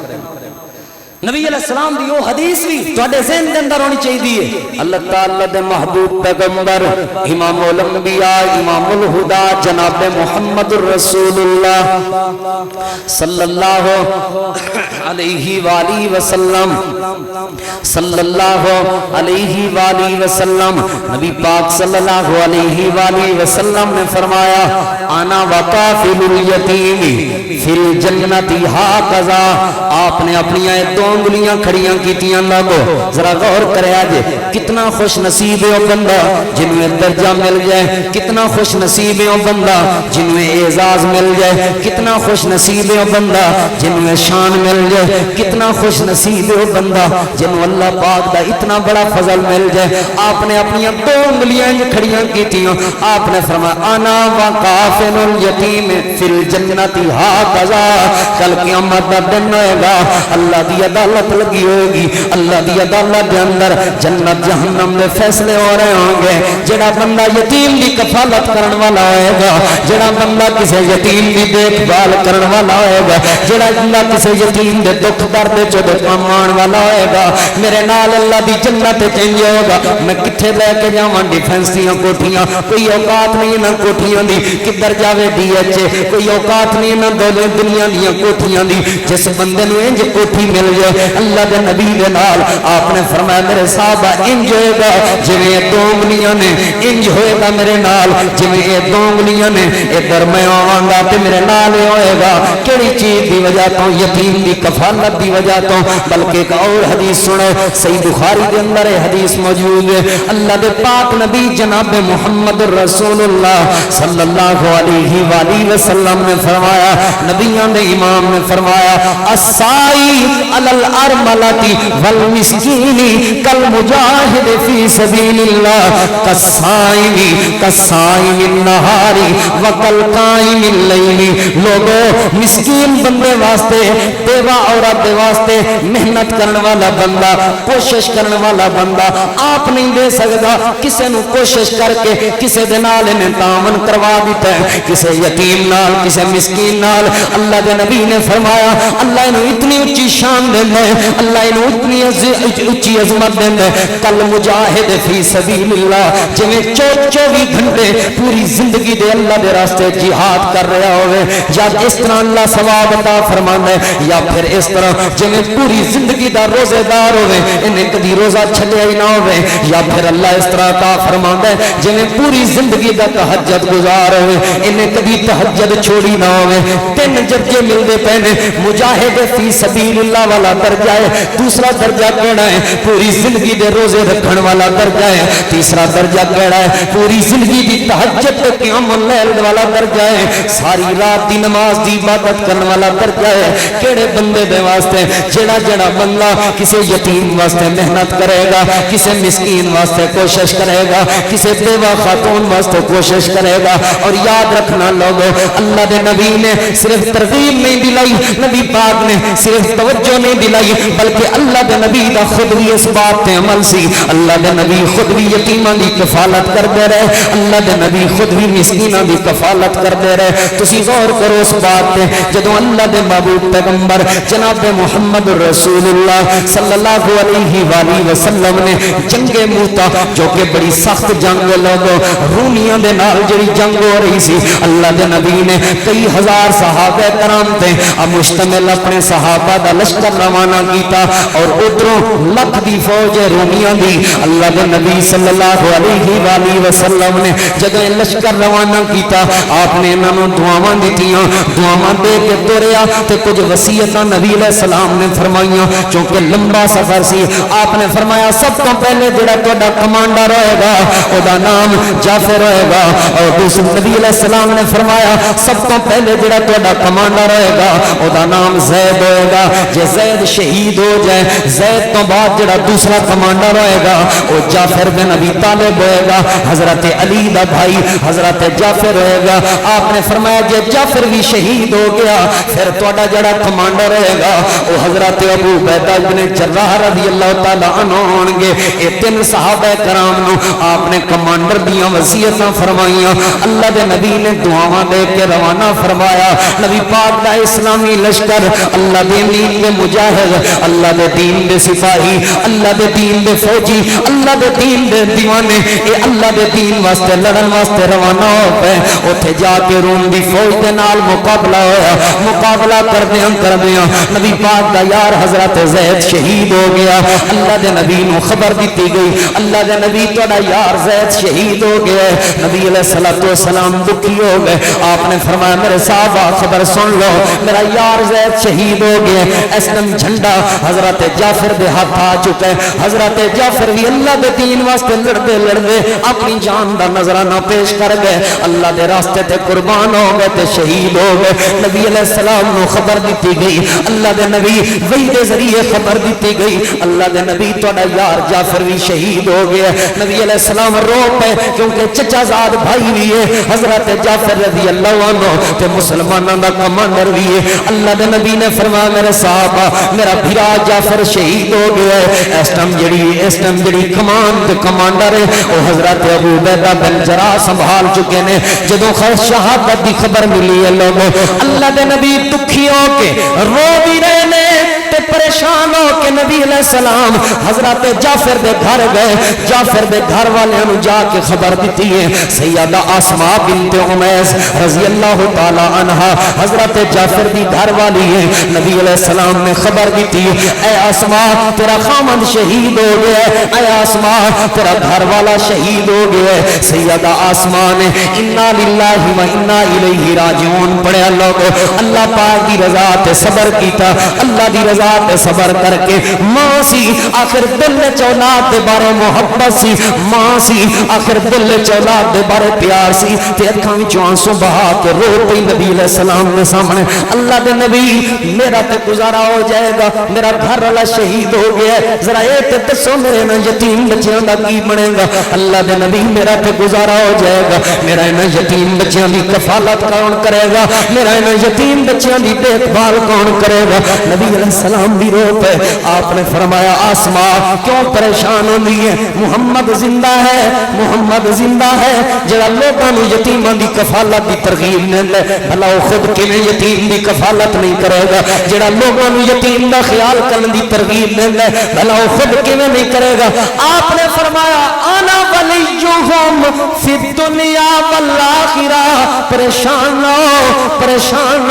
نبی علیہ السلام دی وہ حدیث بھی تواڈے ذہن دے اندر ہونی چاہیے اللہ تعالی دے محبوب پیغمبر امام الانبیاء امام الہدا جناب محمد رسول اللہ صلی اللہ علیہ وآلہ وسلم صلی اللہ علیہ وآلہ وسلم نبی پاک صلی اللہ علیہ وآلہ وسلم نے فرمایا انا وقافل الیتیم فی الجنت ہاکذا آپ نے اپنی دو انگلیاں کھڑیاں کیتیاں لگو ذرا غور کرے آجے کتنا خوش نصیب ہے وہ بندہ جنہیں درجہ مل جائے کتنا خوش نصیب ہے وہ بندہ جنہیں اعزاز مل جائے کتنا خوش نصیب ہے وہ بندہ جنہیں شان مل جائے کتنا خوش نصیب ہے وہ بندہ جنہیں اللہ پاک دا اتنا بڑا فضل مل جائے آپ نے اپنی دو انگلیاں کھڑیاں کیتیاں آپ نے فرمایا انا وقافل الیتیم فی الجنت ہاکذا کل قیامت دا دن ہوئے گا اللہ دی عدالت لگی ہوئے گی اللہ دی عدالت دے اندر جنت جہنم میں فیصلے ہو رہے ہوں گے جڑا بندہ یتیم دی کفالت کرن والا ہوئے گا جڑا بندہ کسے یتیم دی دیکھ بھال کرن والا ہوئے گا جڑا بندہ کسے یتیم دے دکھ درد چ کام آن والا ہوئے گا میرے نال اللہ دی جنت چنج ہوگا میں کتھے لے کے جاواں ڈیفنس دیاں کوٹھیاں کوئی اوقات نہیں نہ کوٹھیاں دی کدھر جاوے ڈی ایچ کوئی اوقات نہیں نہ دولے دنیا دیاں کوٹھیاں دی جس بندے نو انج کوٹھی مل جائے اللہ دے نبی دے نال آپ نے فرمایا میرے صحابہ انج ہوئے گا جویں دو انگلیاں نے انج ہوئے گا میرے نال جویں دو انگلیاں نے ادھر میں آواں گا تے میرے نال ہوئے گا کیڑی چیز دی وجہ تو یتیم دی کفالت دی وجہ تو بلکہ ایک اور حدیث سنو صحیح بخاری دے اندر حدیث موجود ہے اللہ دے پاک نبی جناب محمد رسول اللہ صلی اللہ علیہ وآلہ وسلم نے فرمایا نبیوں دے امام نے فرمایا السائی علی الارملۃ والمسکین کالمجاہد فی سبیل اللہ کالصائم النہار وکالقائم اللیل لوگوں مسکین بندے واسطے بیوہ عورت دے واسطے محنت کرنے والا بندہ کوشش کرنے والا بندہ آپ نہیں دے سکتا کسے نو کوشش کر کے کسے دے نال انہیں تعاون کروا دیتا ہے کسے یتیم نال کسے مسکین نال اللہ دے نبی نے فرمایا اللہ انہوں اتنی اچھی شان دینا ہے اللہ انہوں اتنی اچھی عظمت دینا ہے کل مجاہد فی سبیل اللہ جویں 24 گھنٹے پوری زندگی دے اللہ دے راستے جہاد کر رہا ہوئے یا اس طرح اللہ ثواب عطا فرمانا ہے یا پھر اس طرح جویں پوری زندگی دا روزے دار ہوئے انہیں کدی روزہ چھلیا ہی نہ ہوئے یا پھر اللہ اس طرح عطا فرمانا ہے جویں پوری زندگی دا تہجد گزار ہوئے انہیں کدی تہجد چھوڑی نہ ہوئے 3 درجے ملتے پہنے مجاہد فی سبیل اللہ والا درجہ ہے دوسرا درجہ کیڑا ہے پوری زندگی دے روزے رکھن والا درجہ ہے تیسرا درجہ کیڑا ہے پوری زندگی دی تہجد تے قیام اللیل والا درجہ ہے ساری رات دی نماز دی عبادت کرنے والا درجہ ہے کیڑے بندے دے واسطے جڑا جڑا بندہ کسے یتیم واسطے محنت کرے گا کسے مسکین واسطے کوشش کرے گا کسے بیوہ خاتون واسطے کوشش کرے گا اور یاد رکھنا لوگو اللہ دے نبی نے صرف ترغیب نہیں دلائی نبی پاک نے صرف توجہ نہیں دلائی بلکہ اللہ دے نبی دا خود بھی اس بات تے عمل سی اللہ دے نبی خود بھی یتیماں دی کفالت کردے رہے اللہ دے نبی خود بھی مسکیناں دی کفالت کردے رہے تسی غور کرو اس بات تے جدوں اللہ دے محبوب پیغمبر جناب محمد رسول اللہ صلی اللہ علیہ وآلہ وسلم نے جنگ موتا جو کہ بڑی سخت جنگ لوگوں رومیاں دے نال جڑی جنگ ہو رہی سی اللہ دے نبی نے کئی ہزار صحابہ کرام تے مشتمل اپنے صحابہ دا لشکر روانہ کیتا اور ادھروں لکھ دی فوج رومیاں دی اللہ دے نبی صلی اللہ علیہ وآلہ وسلم نے جدوں لشکر روانہ کیتا آپ نے انہاں نوں دعاواں دتیاں دعاواں دے کے توریا تے کچھ وصیتاں نبی علیہ السلام نے فرمائیاں چونکہ لمبا سفر سی آپ نے فرمایا سب تو پہلے جڑا تہاڈا کمانڈر ہوئے گا او دا نام جعفر ہوئے گا اور دوسرے نبی علیہ السلام نے فرمایا سب تو پہلے جڑا تہاڈا کمانڈر ہوئے گا او دا نام زید ہوئے گا جے زید شہید ہو جائے زید تو بعد جڑا دوسرا کمانڈر ہوئے گا او جعفر بن ابی طالب ہوئے گا حضرت علی دا بھائی حضرت جعفر ہوئے گا آپ نے فرمایا جے جعفر بھی شہید ہو گیا پھر تہاڈا جڑا کمانڈر ہوئے گا او حضرت ابو عبیدہ بن جراح رضی اللہ تعالی عنہ ہون گے اے تین صحابہ کرام نو آپ نے کمانڈر دیاں وصیتاں فرمائیاں اللہ دے نبی نے دعاواں دے کے روانہ فرمایا نبی پاک دا اسلامی لشکر اللہ دے دین دے مجاہد اللہ دے دین دے سپاہی اللہ دے دین دے فوجی اللہ دے دین دے دیوانے اے اللہ دے دین واسطے لڑن واسطے روانہ ہو گئے اوتھے جا کے روم دی فوج دے نال مقابلہ ہویا مقابلہ کردیاں نبی پاک دا یار حضرت زید شہید ہو گیا اللہ دے نبی نو خبر دیتی گئی اللہ دے نبی تہاڈا یار زید شہید ہو گیا نبی علیہ الصلوۃ والسلام دکھی ہو گئے آپ نے فرمایا میرے صحابہ خبر سن لو میرا یار زید شہید ہو گیا اس دم جھنڈا حضرت جعفر دے ہاتھ آ چکا ہے حضرت جعفر بھی اللہ دے دین واسطے لڑدے لڑدے اپنی جان دا نذرانہ پیش کر گئے اللہ دے راستے تے قربان ہو گئے تے شہید ہو گئے نبی علیہ السلام نو خبر دیتی گئی اللہ دے نبی وحی دے ذریعے خبر دیتی گئی اللہ دے نبی تہاڈا یار جعفر بھی شہید ہو گیا نبی علیہ السلام رو پے کیونکہ چچا زاد بھائی بھی ہے حضرت جعفر رضی اللہ عنہ تے مسلماناں دا کمانڈر بھی ہے اللہ دے نبی نے فرمایا میرے صحابہ میرا بھرا جعفر شہید ہو گیا ہے اس ٹائم جڑی کمان تے کمانڈر ہے او حضرت ابو عبیدہ بن جراح سنبھال چکے نے جدوں شہادت دی خبر ملی ہے لوگوں اللہ دے نبی دکھی ہو کے رو بھی رہے نے تے پریشان ہو کے نبی علیہ السلام حضرت جعفر دے گھر گئے جعفر دے گھر والوں نو جا کے خبر دیتی ہے سیدہ اسماء بنت امیس رضی اللہ تعالی عنہا حضرت جعفر دی گھر والی ہے نبی علیہ السلام نے خبر دیتی اے اسماء تیرا خامد شہید ہو گیا اے اسماء تیرا گھر والا شہید ہو گیا سیدہ اسماء نے انا للہ و انا الیہ راجعون پڑھیا لوگو اللہ پاک دی رضا تے صبر کیتا اللہ دی رضا تے صبر کر کے ماں سی آخر دل چولاد دے بارے محبت سی ماں سی آخر دل چولاد دے بارے پیار سی تے اکھاں وچوں آنسو بہا کے رو پئی نبی علیہ السلام دے سامنے اللہ دے نبی میرا تے گزارا ہو جائے گا میرا گھر والا شہید ہو گیا ہے ذرا اے تے دسو میرے نا یتیم بچیاں دا کی بنے گا اللہ دے نبی میرا تے گزارا ہو جائے گا میرا انہاں یتیم بچیاں دی کفالت کون کرے گا میرا انہاں یتیم بچیاں دی دیکھ بھال کون کرے گا نبی علیہ السلام بھی رو پے آپ نے فرمایا آسماء کیوں پریشان ہوندی ہے محمد زندہ ہے محمد زندہ ہے جڑا لوگاں نو یتیماں دی کفالت دی ترغیب نے لے بھلا او خود کیویں یتیم دی کفالت نہیں کرے گا جڑا لوگاں نو یتیم دا خیال کرن دی ترغیب نے لے بھلا او خود کیویں نہیں کرے گا آپ نے فرمایا انا ولیہم فی الدنیا والآخرہ پریشان نہ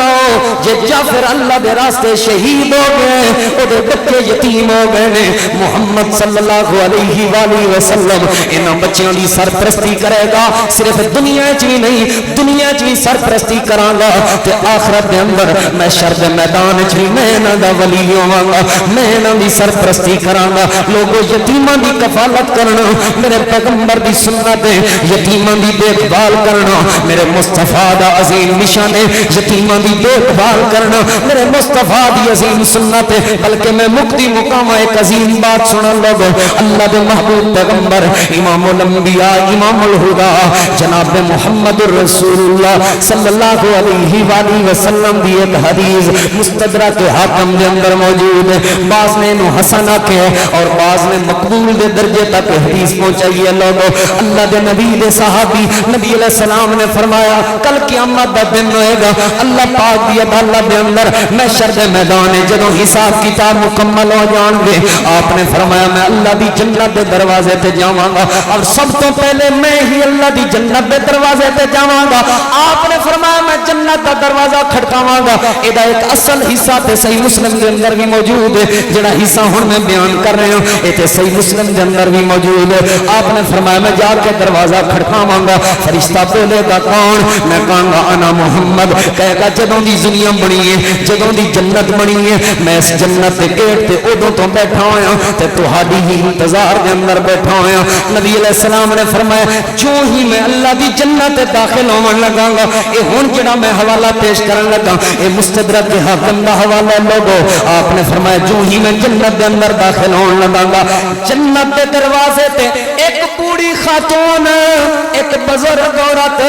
ہو جے جعفر اللہ دے راستے شہید ہو گئے او دے بچے یتیم ہو گئے نے محمد صلی اللہ علیہ وآلہ وسلم انہاں بچیاں دی سرپرستی کرے گا صرف دنیا چ بھی نہیں دنیا چ بھی سرپرستی کراں گا تے آخرت دے اندر محشر دے میدان چ بھی میں انہاں دا ولی ہوواں گا میں انہاں دی سرپرستی کراں گا لوگو یتیماں دی کفالت کرنا میرے پیغمبر دی سنت ہے یتیماں دی دیکھ بھال کرنا میرے مصطفیٰ دا عظیم نشان ہے یتیماں دی دیکھ بھال کرنا میرے مصطفیٰ دی عظیم سنت ہے بلکہ میں مقتی مقام ایک عظیم بات سنن لوگو اللہ دے محبوب پیغمبر امام الانبیاء امام الہدا جناب محمد رسول اللہ صلی اللہ علیہ وآلہ وسلم دی ایک حدیث مستدرک حاکم دے اندر موجود ہے بعض نے انہوں حسن آکے اور بعض نے مقبول دے درجے تک حدیث پہنچائی ہے لوگو اللہ دے نبی دے صحابی نبی علیہ السلام نے فرمایا کل قیامت دا دن ہوئے گا اللہ پاک دی عدالت دے اندر محشر دے میدان جدوں حساب کتاب مکمل ہو جان گے آپ نے فرمایا میں اللہ دی جنت دے دروازے تے جاواں گا اور سب تو پہلے میں ہی اللہ دی جنت دے دروازے تے جاواں گا آپ نے فرمایا میں جنت دا دروازہ کھڑکاواں گا ایدا ایک اصل حصہ تے صحیح مسلم دے اندر بھی موجود ہے جڑا حصہ ہن میں بیان کر رہا ہوں اے تے صحیح مسلم دے اندر بھی موجود ہے آپ نے فرمایا میں جا کے دروازہ کھڑکاواں گا فرشتہ بولے گا کون میں کہاں گا انا محمد کہے گا جدوں دی دنیا بنی ہے جدوں دی جنت بنی ہے میں اس جنت دے گیٹ تے اودوں تو بیٹھا ہویا تے تہاڈی ہی انتظار دے اندر بیٹھا ہویا نبی علیہ السلام نے فرمایا جو ہی میں اللہ دی جنت داخل ہون لگا گا اے ہن جڑا میں حوالہ پیش کرن لگا اے مستدرک کے حاکم دا حوالہ لوگو آپ نے فرمایا جو ہی میں جنت دے اندر داخل ہون لگا گا جنت دے دروازے تے ایک بوڑھی خاتون ایک بزرگ عورت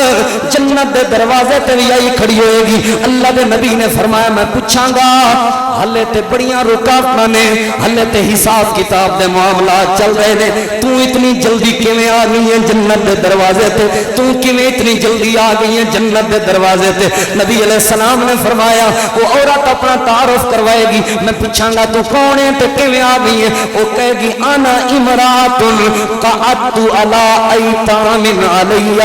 جنت دے دروازے تے بھی آئی کھڑی ہوئے گی اللہ دے نبی نے فرمایا میں پوچھاں گا ہلے تے بڑیاں رکاوٹاں نے ہلے تے حساب کتاب دے معاملات چل رہے نے تو اتنی جلدی کیویں آ گئی ہے جنت دے دروازے تے تو کیویں اتنی جلدی آ گئی ہے جنت دے دروازے تے نبی علیہ السلام نے فرمایا وہ عورت اپنا تعارف کروائے گی میں پوچھاں گا تو کون ہے تے کیویں آ گئی ہے وہ کہے گی انا امرات قعدت علی ایتام علیہ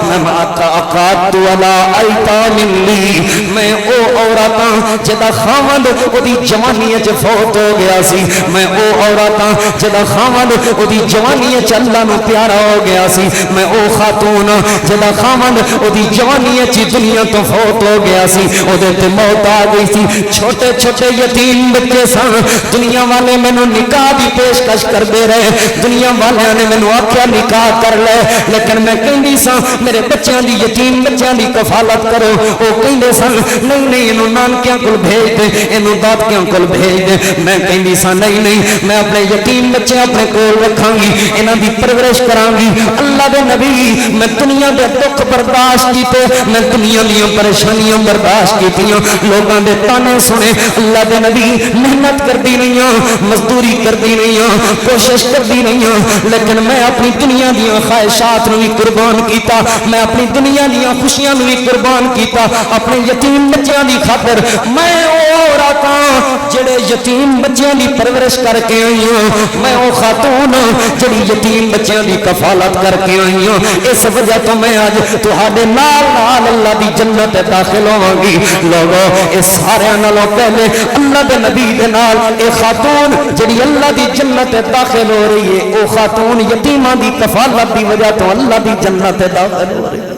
میں قعدت علی ایتام لی میں او عورتاں جدا خاوند اودی جوانی وچ فوت ہو گیا سی میں او عورتاں جدا خاوند اودی جوانی وچ اللہ نو پیارا ہو گیا سی میں او خاتون جدا خاوند اودی جوانی وچ دنیا تو فوت ہو گیا سی اودے تے موت آ گئی سی چھوٹے چھوٹے یتیم بچے سن دنیا والے مینوں نکاح دی پیشکش کردے رہے دنیا والے نے مینوں آکھیا نکاح کر لے لیکن میں کہندی ساں میرے بچیاں دی یتیم بچیاں دی کفالت کرو او کہندے سن نہیں نہیں اینوں نانکیاں کول بھیج دے اینوں دادکیاں کول بھیج دے میں کہندی ساں نہیں نہیں میں اپنے یتیم بچے اپنے کول رکھاں گی انہاں دی پرورش کراں گی اللہ دے نبی میں دنیا دے دکھ برداشت کیتے میں دنیا دیاں پریشانیاں برداشت کیتیاں لوگاں دے تانے سنے اللہ دے نبی محنت کردی نہیں ہاں مزدوری کردی نہیں ہاں کوشش کردی نہیں ہاں لیکن میں اپنی دنیا دیاں خواہشات نو بھی قربان کیتا میں اپنی دنیا دیاں خوشیاں نو بھی قربان کیتا اپنے یتیم بچیاں دی خاطر میں او عورتاں جڑے یتیم بچیاں دی پرورش کر کے آئی ہوں میں او خاتون جڑی یتیم بچیاں دی کفالت کر کے آئی ہوں اس وجہ تو میں آج تہاڈے نال نال اللہ دی جنت داخل ہوواں گی لوگو اس سارے نالوں پہلے اللہ دے نبی دے نال اے خاتون جڑی اللہ دی جنت داخل ہو رہی ہے او خاتون یتیماں دی کفالت دی وجہ تو اللہ دی جنت داخل ہو رہی ہے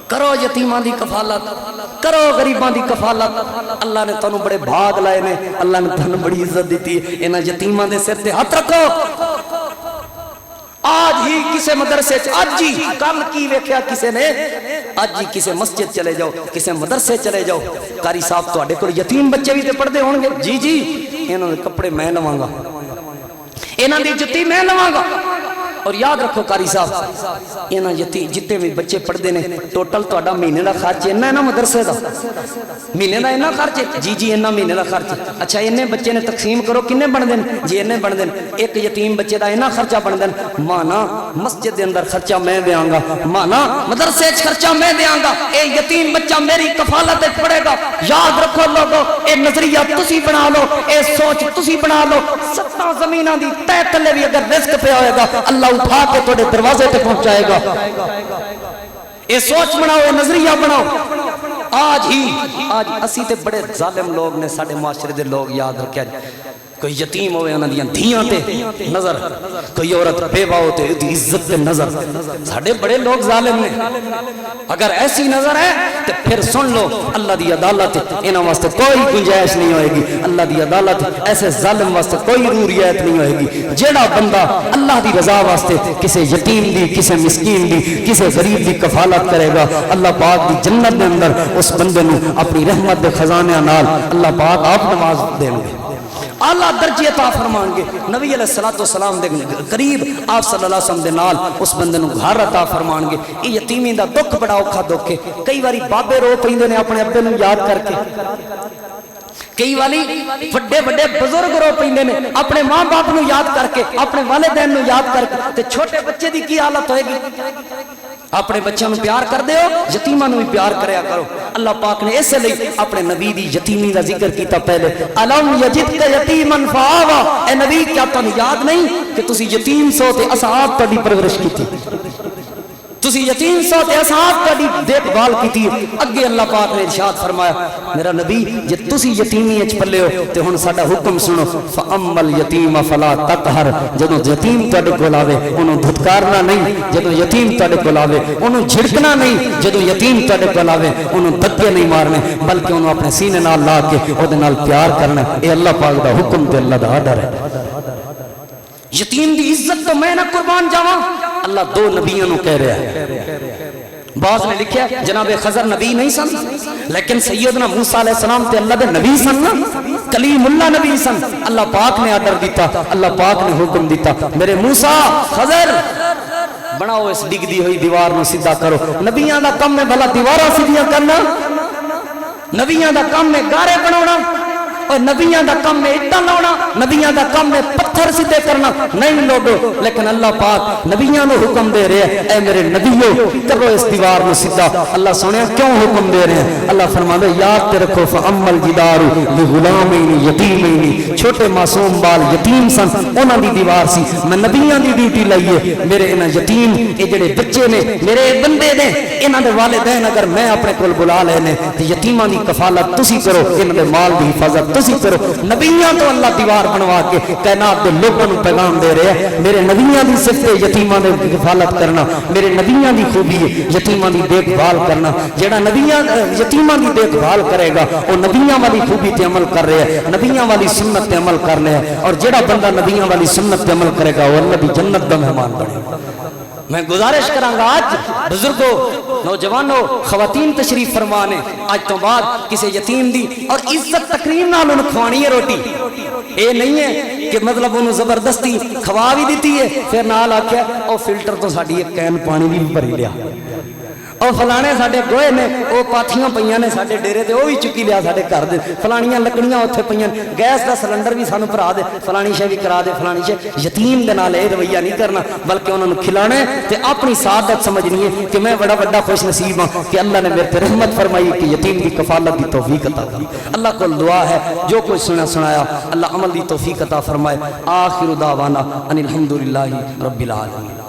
کرو یتیماں دی کفالت کرو غریباں دی کفالت اللہ نے تانوں بڑے بھاگ لائے نے اللہ نے تانوں بڑی عزت دیتی ہے انہاں یتیماں دے سر تے ہاتھ رکھو آج ہی کسے مدرسے آج ہی کل کی ویکھیا کسے نے آج ہی کسے مسجد چلے جاؤ کسے مدرسے چلے جاؤ قاری صاحب تواڈے کول یتیم بچے بھی تے پڑھدے ہون گے جی جی انہاں دے کپڑے میں لواں گا انہاں دی جُتی میں لواں گا اور یاد رکھو قاری صاحب انہاں یتیم جتنے بھی بچے پڑھدے نے ٹوٹل تہاڈا مہینے دا خرچ انہاں نا مدرسے دا مہینے دا انہاں خرچ جی جی انہاں مہینے دا خرچ اچھا انہیں بچے نے تقسیم کرو کنے بن دین جی انہیں بن دین ایک یتیم بچے دا انہاں خرچہ بن دین مانا مسجد دے اندر خرچہ میں دیاں گا مانا مدرسے وچ خرچہ میں دیاں گا اے یتیم بچہ میری کفالت وچ پڑھے گا یاد رکھو لوگو اے نظریہ تسی بنا لو اے سوچ تسی بنا لو ستاں زمیناں دی تہ تلے بھی اگر رزق پہ ہوئے گا اللہ اٹھا کے تھوڑے دروازے تے پہنچائے گا اے سوچ بناؤ اے نظریہ بناؤ آج اسی تے بڑے ظالم لوگ نے ساڈے معاشرے دے لوگ یاد رکھیا کوئی یتیم ہوئے انہاں دیاں دھیاں تے نظر کوئی عورت بیوہ ہو تے دی عزت تے نظر ساڈے بڑے لوگ ظالم نے اگر ایسی نظر ہے تو پھر سن لو اللہ دی عدالت انہاں واسطے کوئی گنجائش نہیں ہوئے گی اللہ دی عدالت ایسے ظالم واسطے کوئی رعایت نہیں ہوئے گی جیڑا بندہ اللہ دی رضا واسطے کسے یتیم دی کسے مسکین دی کسے غریب دی کفالت کرے گا اللہ پاک دی جنت دے اندر اس بندے نو اپنی رحمت دے خزانے نال اللہ پاک آپ نواز دیں گے اعلیٰ درجے عطا فرمان گے نبی علیہ السلام دے قریب آپ صلی اللہ علیہ وسلم دے نال اس بندے نو گھر عطا فرمان گے یہ یتیمی دا دکھ بڑا اوکھا دکھ ہے کئی باری بابے رو پیندے نے اپنے ابے نو یاد کر کے کئی والی بڑے بڑے بزرگ رو پیندے نے اپنے ماں باپ نو یاد کر کے اپنے والدین نو یاد کر کے تے چھوٹے بچے دی کی حالت ہوئے گی اپنے بچوں نو پیار کر دیو یتیماں نو بھی پیار کریا کرو اللہ پاک نے اس لئے اپنے نبی دی یتیمی دا ذکر کیتا پہلے الم یجدک یتیما فآوا اے نبی کیا تانوں یاد نہیں کہ تسی یتیم سو تے اساں آپ تہاڈی پرورش کیتی تسی یتیم سو تے اساں آپ تہاڈی دیکھ بھال کیتی اگے اللہ پاک نے ارشاد فرمایا میرا نبی جے تسی یتیمی وچ پلے ہو تے ہن ساڈا حکم سنو فاما الیتیم فلا تقہر جدوں یتیم تہاڈے کول آوے اونوں دھتکارنا نہیں جدوں یتیم تہاڈے کول آوے اونوں جھڑکنا نہیں جدوں یتیم تہاڈے کول آوے اونوں دھکے نہیں مارنے بلکہ اونوں اپنے سینے نال لا کے او دے نال پیار کرنا اے اللہ پاک دا حکم تے اللہ دا آرڈر ہے یتیم دی عزت تو میں نہ قربان جاواں اللہ دو نبیوں نو کہہ رہا ہے بعض نے لکھیا جناب خضر نبی نہیں سن لیکن سیدنا موسیٰ علیہ السلام تے اللہ دے نبی سن نا کلیم اللہ نبی سن اللہ پاک نے آرڈر دیتا اللہ پاک نے حکم دیتا میرے موسیٰ خضر بناؤ اس ڈگ دی ہوئی دیوار نو سیدھا کرو نبیاں دا کم میں بھلا دیوارہ سیدھیاں کرنا نبیاں دا کم میں گارے بناونا اور نبیاں دا کم میں اٹھا لاؤنا نبیاں دا کم میں پتھر سیدھے کرنا نہیں لوگو لیکن اللہ پاک نبیاں نو حکم دے رہے ہیں اے میرے نبیو کرو اس دیوار نو سیدھا اللہ سنیا کیوں حکم دے رہے ہیں اللہ فرماتا یاد تے رکھو فَأَمَّا الْجِدَارُ لِغُلَامَيْنِ یتیمَيْنِ چھوٹے معصوم بال یتیم سن انہاں دی دیوار سی میں نبیاں دی ڈیوٹی لائیے میرے انہاں یتیم اے جڑے بچے نے میرے بندے نے انہاں دے والدین اگر میں اپنے کول بلا لینے تے یتیماں دی کفالت تسی کرو انہاں دے مال دی حفاظت تسی کرو نبیاں تو اللہ دیوار بنوا کے کائنات دے لوگوں کو پیغام دے رہے ہیں میرے نبیاں دی صفت یتیماں دی حفاظت کرنا میرے نبیاں دی خوبی ہے یتیماں دی دیکھ بھال کرنا جڑا نبیاں یتیماں دی دیکھ بھال کرے گا وہ نبیاں والی خوبی تے عمل کر رہے ہیں نبیاں والی سنت تے عمل کر رہے ہیں اور جڑا بندہ نبیاں والی سنت تے عمل کرے گا وہ اللہ دی جنت دا مہمان بنے گا میں گزارش کروں گا آج بزرگوں نوجوانوں خواتین تشریف فرمانے آج تو بعد کسی یتیم دی اور عزت تکریم نال انہوں کھوانی ہے روٹی اے نہیں ہے کہ مطلب انہوں زبردستی کھوا بھی دیتی ہے پھر نال آکھیا او فلٹر تو ساڈی ایک کین پانی بھی بھری لیا اور فلانے ساڈے گوئے نے وہ پاتھیاں پئیاں نے ساڈے ڈیرے تے وہ بھی چکی لیا ساڈے گھر دے فلانیاں لکڑیاں اوتھے پئیاں گیس دا سلنڈر بھی سانو بھرا دے فلانی شے بھی کرا دے فلانی شے یتیم دے نال اے رویہ نہیں کرنا بلکہ انہاں نو کھلانا ہے تے اپنی سعادت سمجھنی ہے کہ میں بڑا بڑا خوش نصیب ہاں کہ اللہ نے میرے تے رحمت فرمائی کہ یتیم دی کفالت دی توفیق عطا کی اللہ کو دعا ہے جو کچھ سنایا اللہ عمل دی توفیق عطا فرمائے آخر دعوانا ان الحمدللہ رب العالمین